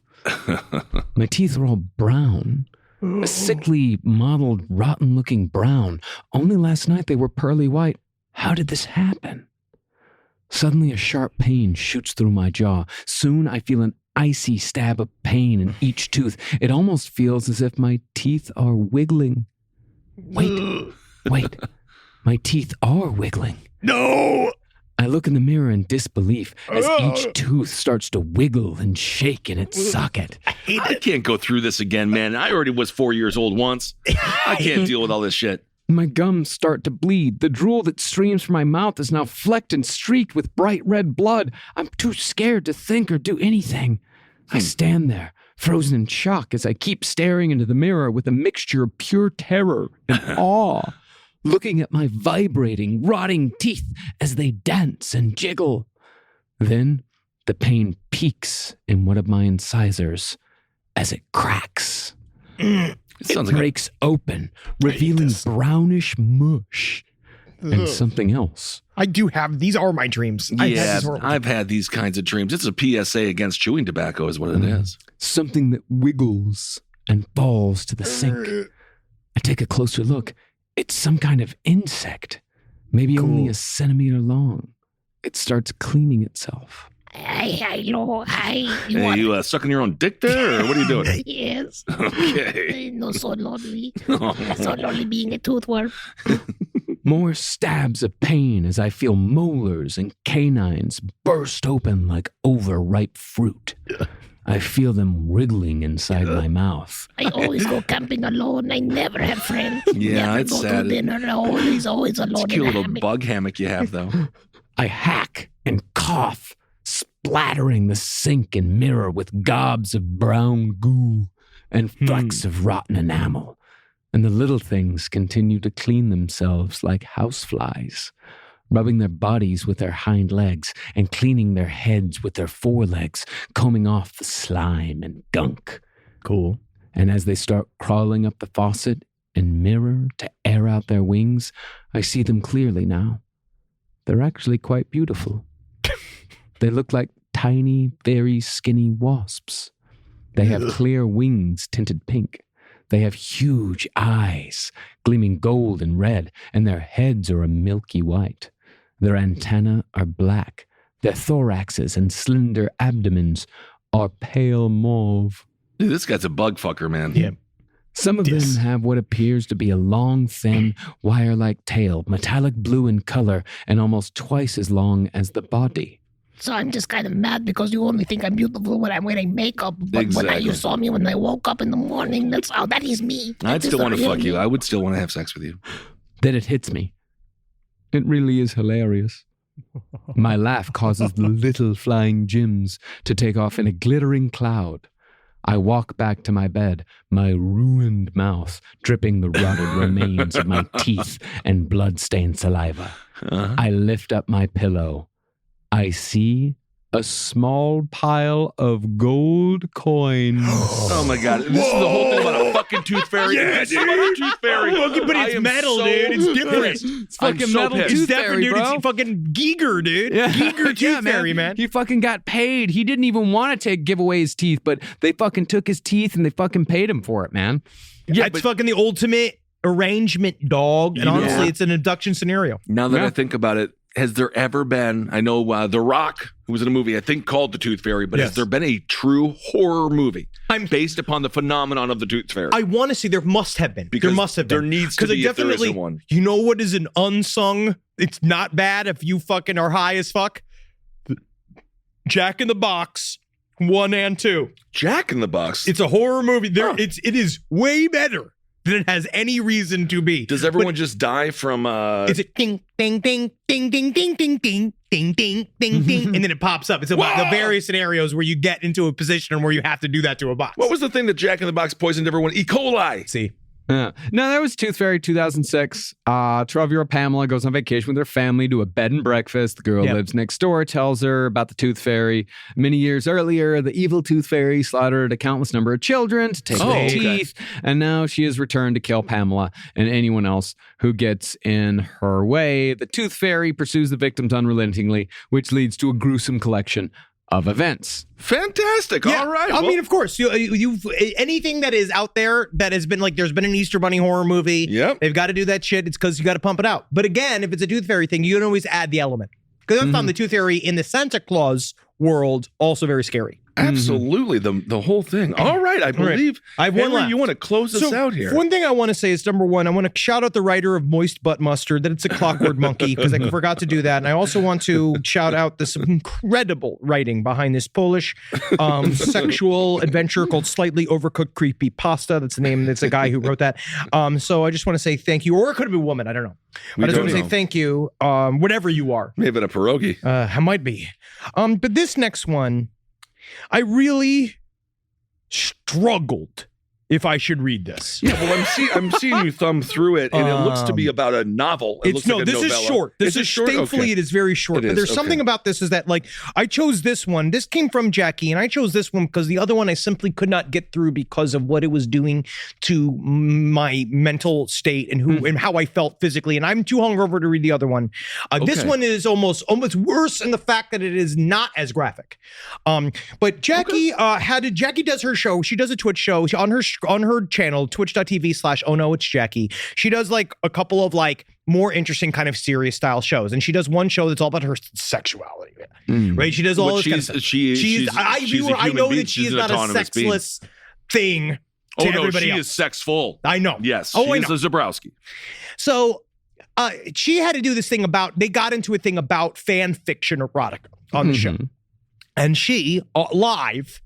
My teeth are all brown, a sickly, mottled, rotten-looking brown. Only last night they were pearly white. How did this happen? Suddenly a sharp pain shoots through my jaw. Soon I feel an icy stab of pain in each tooth. It almost feels as if my teeth are wiggling. Wait. My teeth are wiggling. No! I look in the mirror in disbelief as each tooth starts to wiggle and shake in its socket. I can't go through this again, man. I already was 4 years old once. I can't deal with all this shit. My gums start to bleed. The drool that streams from my mouth is now flecked and streaked with bright red blood. I'm too scared to think or do anything. I stand there, frozen in shock, as I keep staring into the mirror with a mixture of pure terror and awe, looking at my vibrating, rotting teeth as they dance and jiggle. Then, The pain peaks in one of my incisors as it cracks. It sounds It like breaks open, revealing brownish mush and something else. I do have, these are my dreams. yeah, I've had these kinds of dreams. It's a PSA against chewing tobacco is what it is. Something that wiggles and falls to the sink. I take a closer look. It's some kind of insect, maybe only a centimeter long. It starts cleaning itself. Hey, you sucking your own dick there, or what are you doing? Yes. Okay. No, so lonely. So lonely being a toothworm. More stabs of pain as I feel molars and canines burst open like overripe fruit. I feel them wriggling inside my mouth. I always go camping alone. I never have friends. Yeah, never it's go sad. to dinner alone. He's always alone. It's a cute in a little hammock. bug hammock you have, though. I hack and cough, splattering the sink and mirror with gobs of brown goo and flecks of rotten enamel. And the little things continue to clean themselves like houseflies, rubbing their bodies with their hind legs and cleaning their heads with their forelegs, combing off the slime and gunk. Cool. And as they start crawling up the faucet and mirror to air out their wings, I see them clearly now. They're actually quite beautiful. They look like tiny, very skinny wasps. They have clear wings tinted pink. They have huge eyes, gleaming gold and red, and their heads are a milky white. Their antennae are black. Their thoraxes and slender abdomens are pale mauve. Dude, this guy's a bug fucker, man. Yeah. Some of them have what appears to be a long, thin, wire-like tail, metallic blue in color, and almost twice as long as the body. So I'm just kind of mad because you only think I'm beautiful when I'm wearing makeup. But when you Exactly. saw me when I woke up in the morning, that is me. I'd That is still the want to real fuck you. me. I would still want to have sex with you. Then it hits me. It really is hilarious. My laugh causes the little flying Jims to take off in a glittering cloud. I walk back to my bed, my ruined mouth dripping the rotted remains of my teeth and blood-stained saliva. I lift up my pillow. I see a small pile of gold coins. Oh my god. This is the whole thing about a fucking tooth fairy. Yeah, This is about a tooth fairy. But I it's am metal, so dude. It's different. pissed. It's I'm fucking so metal pissed. tooth Tooth fairy, fairy, dude. bro. It's fucking Giger, dude. Yeah. Giger tooth fairy, man. He fucking got paid. He didn't even want to give away his teeth, but they fucking took his teeth and they fucking paid him for it, man. Yeah, it's fucking the ultimate arrangement, dog. And honestly, it's an abduction scenario. Now that I think about it, has there ever been, I know The Rock, who was in a movie, I think called The Tooth Fairy, but has there been a true horror movie based upon the phenomenon of the Tooth Fairy? I want to see, there must have been. Because there must have been. there needs to Because be if there isn't one. You know what is an unsung, it's not bad if you fucking are high as fuck? Jack in the Box 1 and 2. Jack in the Box? It's a horror movie. It is way better than it has any reason to be. Does everyone just die from It's a ding, ding, ding, ding, ding, ding, ding, ding, ding, ding, ding, ding, and then it pops up. It's about the various scenarios where you get into a position where you have to do that to a box. What was the thing that Jack in the Box poisoned everyone? E. coli. See? No, there was Tooth Fairy 2006. 12-year-old Pamela goes on vacation with her family to a bed and breakfast. The girl lives next door, tells her about the Tooth Fairy. Many years earlier, the evil Tooth Fairy slaughtered a countless number of children to take their teeth, and now she has returned to kill Pamela and anyone else who gets in her way. The Tooth Fairy pursues the victims unrelentingly, which leads to a gruesome collection of events. Fantastic. Yeah, All right. I mean, of course, you've anything that is out there that has been like, there's been an Easter Bunny horror movie. Yep. They've got to do that shit. It's because you got to pump it out. But again, if it's a Tooth Fairy thing, you can always add the element. Because I found the Tooth Fairy in the Santa Claus world also very scary. Absolutely. The whole thing. All right. I believe. I have one Henry, left. you want to close us out here? One thing I want to say is, number one, I want to shout out the writer of Moist Butt Mustard, that it's a clockwork monkey, because I forgot to do that. And I also want to shout out this incredible writing behind this Polish sexual adventure called Slightly Overcooked Creepy Pasta. That's the name. That's a guy who wrote that. So I just want to say thank you. Or it could have been a woman. I don't know. I just want to say thank you, whatever you are. Maybe a pierogi. I might be. But this next one, I really struggled if I should read this. Yeah, well, I'm seeing you thumb through it, and it looks to be about a novel. This is short. This is thankfully okay. it is very short. But there's something about this is that like I chose this one. This came from Jackie, and I chose this one because the other one I simply could not get through because of what it was doing to my mental state and and how I felt physically. And I'm too hungover to read the other one. This one is almost worse in the fact that it is not as graphic. But Jackie Jackie does her show. She does a Twitch show on her channel, twitch.tv/oh no it's Jackie. She does like a couple of like more interesting kind of serious style shows, and she does one show that's all about her sexuality, right? She does all this kind of stuff. I know that she is not a sexless thing to everybody else. Is sexful. I know. Yes, she is a Zabrowski. So she had to do this thing they got into a thing about fan fiction erotica on the show, and she live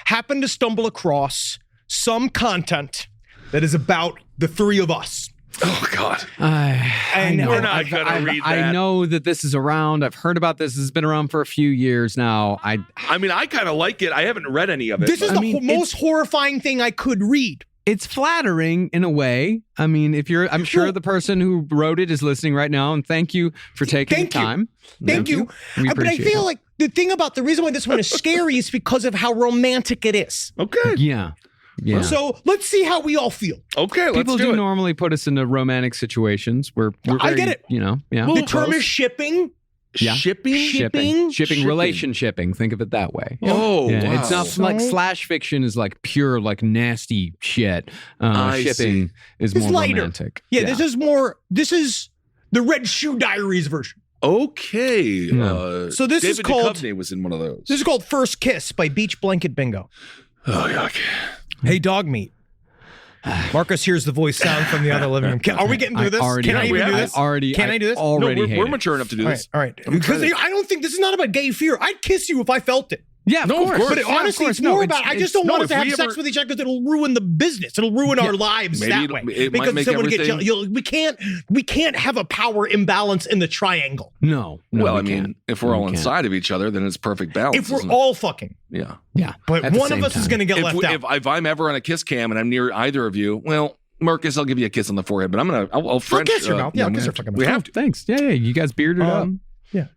happened to stumble across some content that is about the three of us. Oh God! I know. We're not gonna read that. I know that this is around. I've heard about this. This has been around for a few years now. I mean, I kind of like it. I haven't read any of it. This is the most horrifying thing I could read. It's flattering in a way. I mean, I'm sure the person who wrote it is listening right now, and thank you for taking the time. Thank you. But I feel like the reason why this one is scary is because of how romantic it is. Okay. Yeah. So let's see how we all feel. Okay, let's People do it. normally put us into romantic situations where we're very, I get it. The term is shipping. Yeah. Shipping, relation-shipping. Think of it that way. Oh, yeah. wow. It's not like slash fiction is like pure, like nasty shit. Shipping is more lighter. romantic. Yeah, this is the Red Shoe Diaries version. Okay. So this is David called. Duchovny was in one of those. This is called First Kiss by Beach Blanket Bingo. Oh, yuck. Hey, dog meat. Marcus hears the voice sound from the other living room. Are we getting through this? Can I even do this? Can I do this? We're mature enough to do this. All right. Because I don't think this is not about gay fear. I'd kiss you if I felt it. Yeah, of course. But honestly, it's more about I just don't want us to have sex with each other because it'll ruin the business. It'll ruin our lives that way. Because someone get jealous. We can't have a power imbalance in the triangle. No. Well, I mean, if we're all inside of each other, then it's perfect balance. If we're all fucking. Yeah. But one of us is going to get left out. If I'm ever on a kiss cam and I'm near either of you, well, Marcus, I'll give you a kiss on the forehead, but I'll French. I'll kiss your mouth. Yeah, I'll kiss your fucking mouth. We have to. Thanks. Yeah. You guys bearded up. Yeah.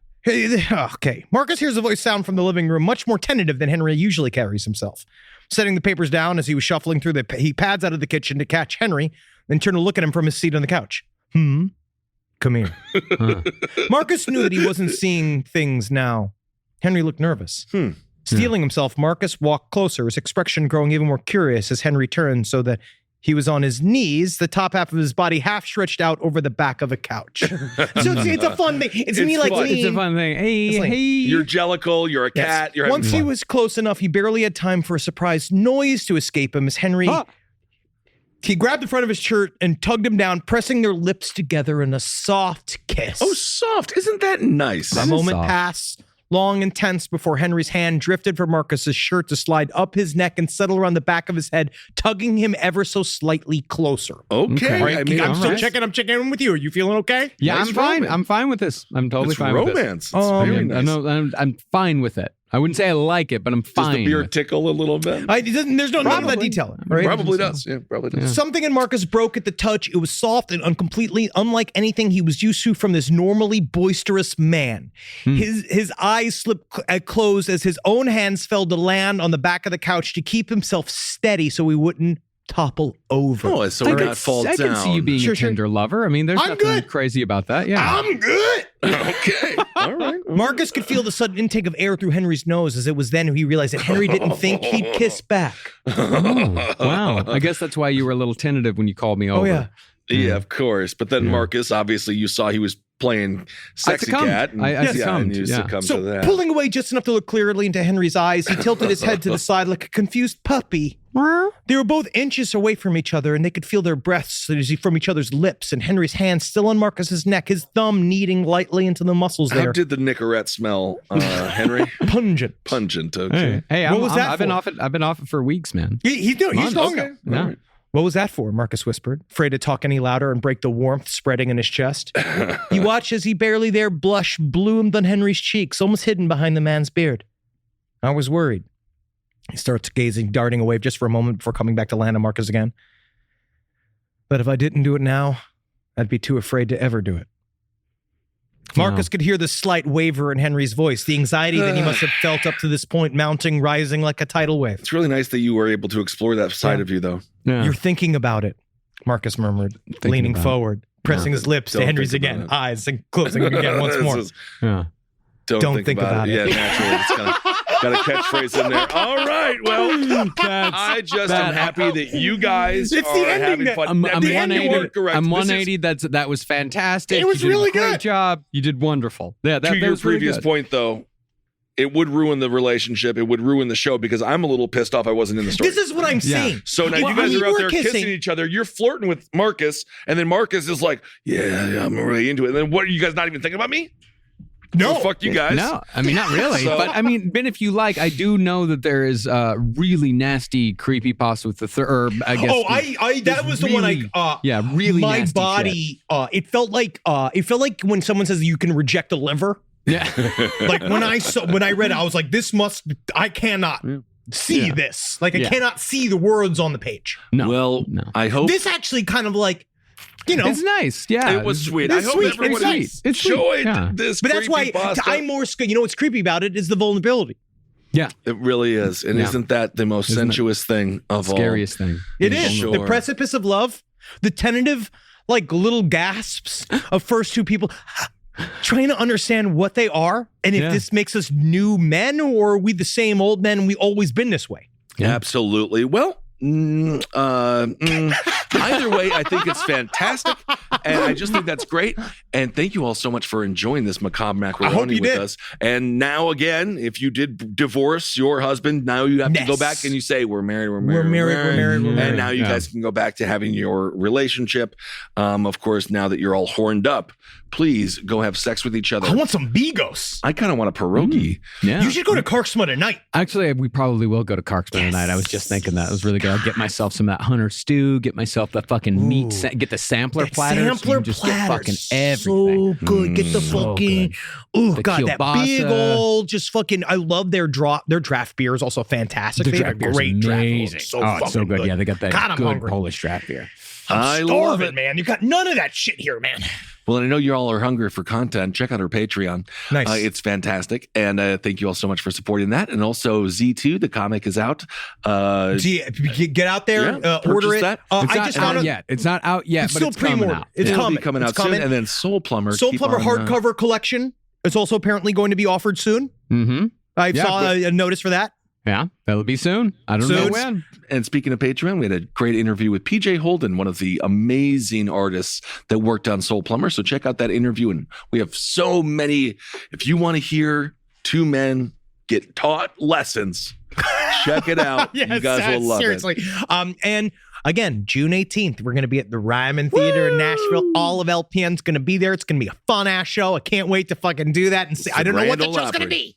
Okay. Marcus hears a voice sound from the living room, much more tentative than Henry usually carries himself. Setting the papers down as he was shuffling through he pads out of the kitchen to catch Henry, then turned to look at him from his seat on the couch. Come here. Marcus knew that he wasn't seeing things now. Henry looked nervous. Steeling himself, Marcus walked closer, his expression growing even more curious as Henry turned so that he was on his knees, the top half of his body half stretched out over the back of a couch. So it's a fun thing. It's me like It's a fun thing. Hey. You're jellicle. You're a cat. You're Once he was close enough, he barely had time for a surprised noise to escape him as Henry... He grabbed the front of his shirt and tugged him down, pressing their lips together in a soft kiss. Oh, soft. Isn't that nice? A moment passed, long and tense, before Henry's hand drifted from Marcus's shirt to slide up his neck and settle around the back of his head, tugging him ever so slightly closer. Okay. Right. I'm still checking. I'm checking in with you. Are you feeling okay? Yeah, Nice I'm fine. romance. I'm fine with this. I'm totally fine with this. Romance. It's very nice. I'm fine with it. I wouldn't say I like it, but I'm fine. Does the beard tickle a little bit? There's none of that detail. Right? Probably does. Yeah, probably does. Something in Marcus broke at the touch. It was soft and completely unlike anything he was used to from this normally boisterous man. His eyes slipped closed as his own hands fell to land on the back of the couch to keep himself steady so he wouldn't topple over. Oh, so we're not fall down. I can see you being a tender lover. I mean, there's nothing crazy about that. Yeah. I'm good. Okay. All right. Marcus could feel the sudden intake of air through Henry's nose as it was then he realized that Henry didn't think he'd kiss back. Oh, wow. I guess that's why you were a little tentative when you called me over. Oh, yeah. Yeah, of course. But then Marcus, obviously, you saw he was playing sexy cat. I succumbed. And you succumbed to that. Pulling away just enough to look clearly into Henry's eyes, he tilted his head to the side like a confused puppy. They were both inches away from each other, and they could feel their breaths from each other's lips, and Henry's hand still on Marcus's neck, his thumb kneading lightly into the muscles there. How did the Nicorette smell, Henry? Pungent. Pungent, okay. Hey, I've been off it for weeks, man. He's long okay. now. Right. What was that for? Marcus whispered, afraid to talk any louder and break the warmth spreading in his chest. He watched as he barely there blush bloomed on Henry's cheeks, almost hidden behind the man's beard. I was worried. He starts gazing, darting away just for a moment before coming back to land on Marcus again. But if I didn't do it now, I'd be too afraid to ever do it. Marcus could hear the slight waver in Henry's voice, the anxiety that he must have felt up to this point mounting, rising like a tidal wave. It's really nice that you were able to explore that side of you, though. Yeah. You're thinking about it, Marcus murmured, leaning forward, pressing his lips to Henry's again, eyes and closing them again once more. Don't think about it. Yeah, naturally. It's kind of got a catchphrase in there. All right. Well, I just am happy that you guys are having fun. I'm 180. That was fantastic. It was really good. Great job. You did wonderful. Yeah, that to your was really previous good. point, though, it would ruin the relationship. It would ruin the show because I'm a little pissed off I wasn't in the story. This is what I'm saying. So now you guys are out there kissing each other. You're flirting with Marcus, and then Marcus is like, yeah, I'm really into it. And then what, are you guys not even thinking about me? No. So fuck you guys. No, I mean, not really. But I mean, Ben, if you like, I do know that there is really nasty creepypasta with the third, I guess. Oh, that was the one really my nasty body, it felt like when someone says you can reject a liver. Yeah. Like when I read it, I was like, I cannot see this. Like I cannot see the words on the page. No. Well, I hope this actually kind of like, it's nice. Yeah. It was sweet. It's I hope sweet. everybody enjoyed this. But that's why creepypasta. I'm more scared. You know what's creepy about it is the vulnerability. Yeah. It really is. And isn't that the most sensuous thing of all? Scariest thing. It is. Sure. The precipice of love, the tentative, like little gasps of first two people trying to understand what they are and if this makes us new men or are we the same old men and we've always been this way. Yeah. Absolutely. Well, either way, I think it's fantastic, and I just think that's great. And thank you all so much for enjoying this macabre macaroni with us. And now, again, if you did divorce your husband, now you have to go back and you say, "We're married, we're married." And now you guys can go back to having your relationship. Of course, now that you're all horned up, please go have sex with each other. I want some Bigos. I kind of want a pierogi. Yeah. You should go to Karksma tonight. Actually, we probably will go to Karksma tonight. I was just thinking that. It was really good. I'll get myself some of that hunter stew, get myself the fucking meat, get the sampler platter. Sampler just platter. get fucking everything. So good. Get the fucking, The God, that kielbasa. big old, just fucking, I love their draft beer is also fantastic. The They have draft beer is great draft beer. amazing. So It's so good. Yeah, they got that God, I'm good hungry. Polish draft beer. I'm love starving, it. man. You got none of that shit here, man. Well, and I know you all are hungry for content. Check out our Patreon. Nice. It's fantastic. And thank you all so much for supporting that. And also Z2, the comic is out. Get out there, order purchase it. that. It's I not just out found out yet. It's not out yet, It's but still it's coming pre-ordered. out. It's It'll coming. be coming It's out soon. coming. And then Soul Plumber. Soul keep Plumber on, hardcover collection is also apparently going to be offered soon. Mm-hmm. I saw a notice for that. Yeah, that'll be soon. I don't know Soon. when. And speaking of Patreon, we had a great interview with PJ Holden, one of the amazing artists that worked on Soul Plumber. So check out that interview. And we have so many. If you want to hear two men get taught lessons, check it out. Yes, you guys will love seriously. And again, June 18th, we're going to be at the Ryman Theater in Nashville. All of LPN's going to be there. It's going to be a fun ass show. I can't wait to fucking do that and see. I don't know what the show's going to be.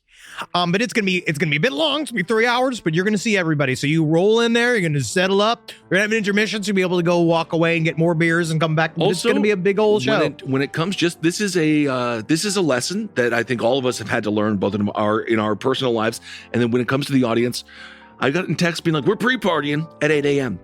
But it's gonna be a bit long. It's gonna be 3 hours, but you're gonna see everybody. So you roll in there, you're gonna settle up. You're gonna have an intermission, so you'll be able to go walk away and get more beers and come back. Also, it's gonna be a big old show. When it comes, this is a lesson that I think all of us have had to learn, both in our personal lives, and then when it comes to the audience. I got in text being like, "We're pre-partying at 8 a.m."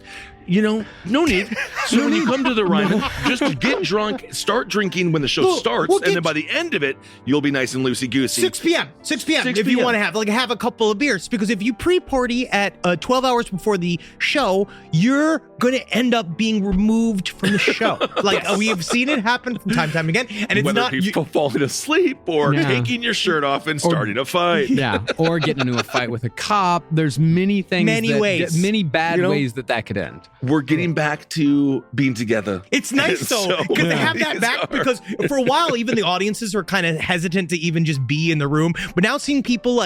You know, no need. So when you come to the Ryman, just get drunk, start drinking when the show starts, and then by the end of it, you'll be nice and loosey-goosey. 6 p.m. If you want to have a couple of beers, because if you pre-party at 12 hours before the show, you're going to end up being removed from the show. We have seen it happen from time to time again, and it's whether not people falling asleep or taking your shirt off and starting a fight. Yeah, or getting into a fight with a cop. There's many things, many bad ways that could end. We're getting back to being together. It's nice though, because they have that back, because for a while, even the audiences were kind of hesitant to even just be in the room. But now seeing people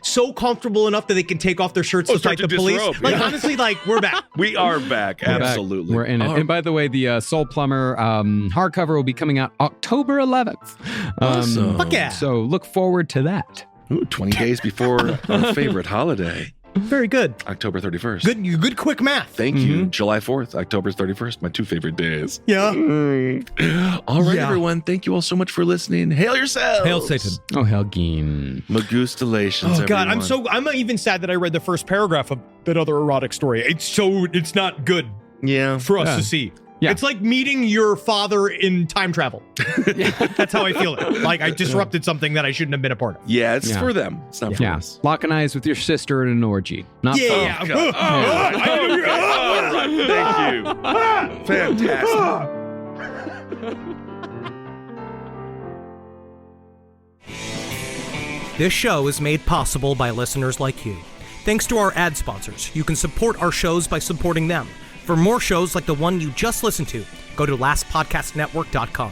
so comfortable enough that they can take off their shirts to fight the police. Honestly, we're back. We are back. Absolutely. We're in it. And by the way, the Soul Plumber hardcover will be coming out October 11th. Awesome. Fuck yeah. So look forward to that. Ooh, 20 days before our favorite holiday. Very good. October 31st. Good quick math. Thank you. July 4th, October 31st, my 2 favorite days. Yeah. All right, everyone. Thank you all so much for listening. Hail yourselves. Hail Satan. Oh, Helgeen. Magustalations, Oh God, everyone. I'm even sad that I read the first paragraph of that other erotic story. It's not good Yeah. for us to see. Yeah. It's like meeting your father in time travel. That's how I feel it. Like I disrupted something that I shouldn't have been a part of. Yeah, it's Yeah. for them. It's not for Yeah. us. Locking eyes with your sister at an orgy. Not Yeah. Oh, God. All right. Thank you. Fantastic. This show is made possible by listeners like you. Thanks to our ad sponsors, you can support our shows by supporting them. For more shows like the one you just listened to, go to lastpodcastnetwork.com.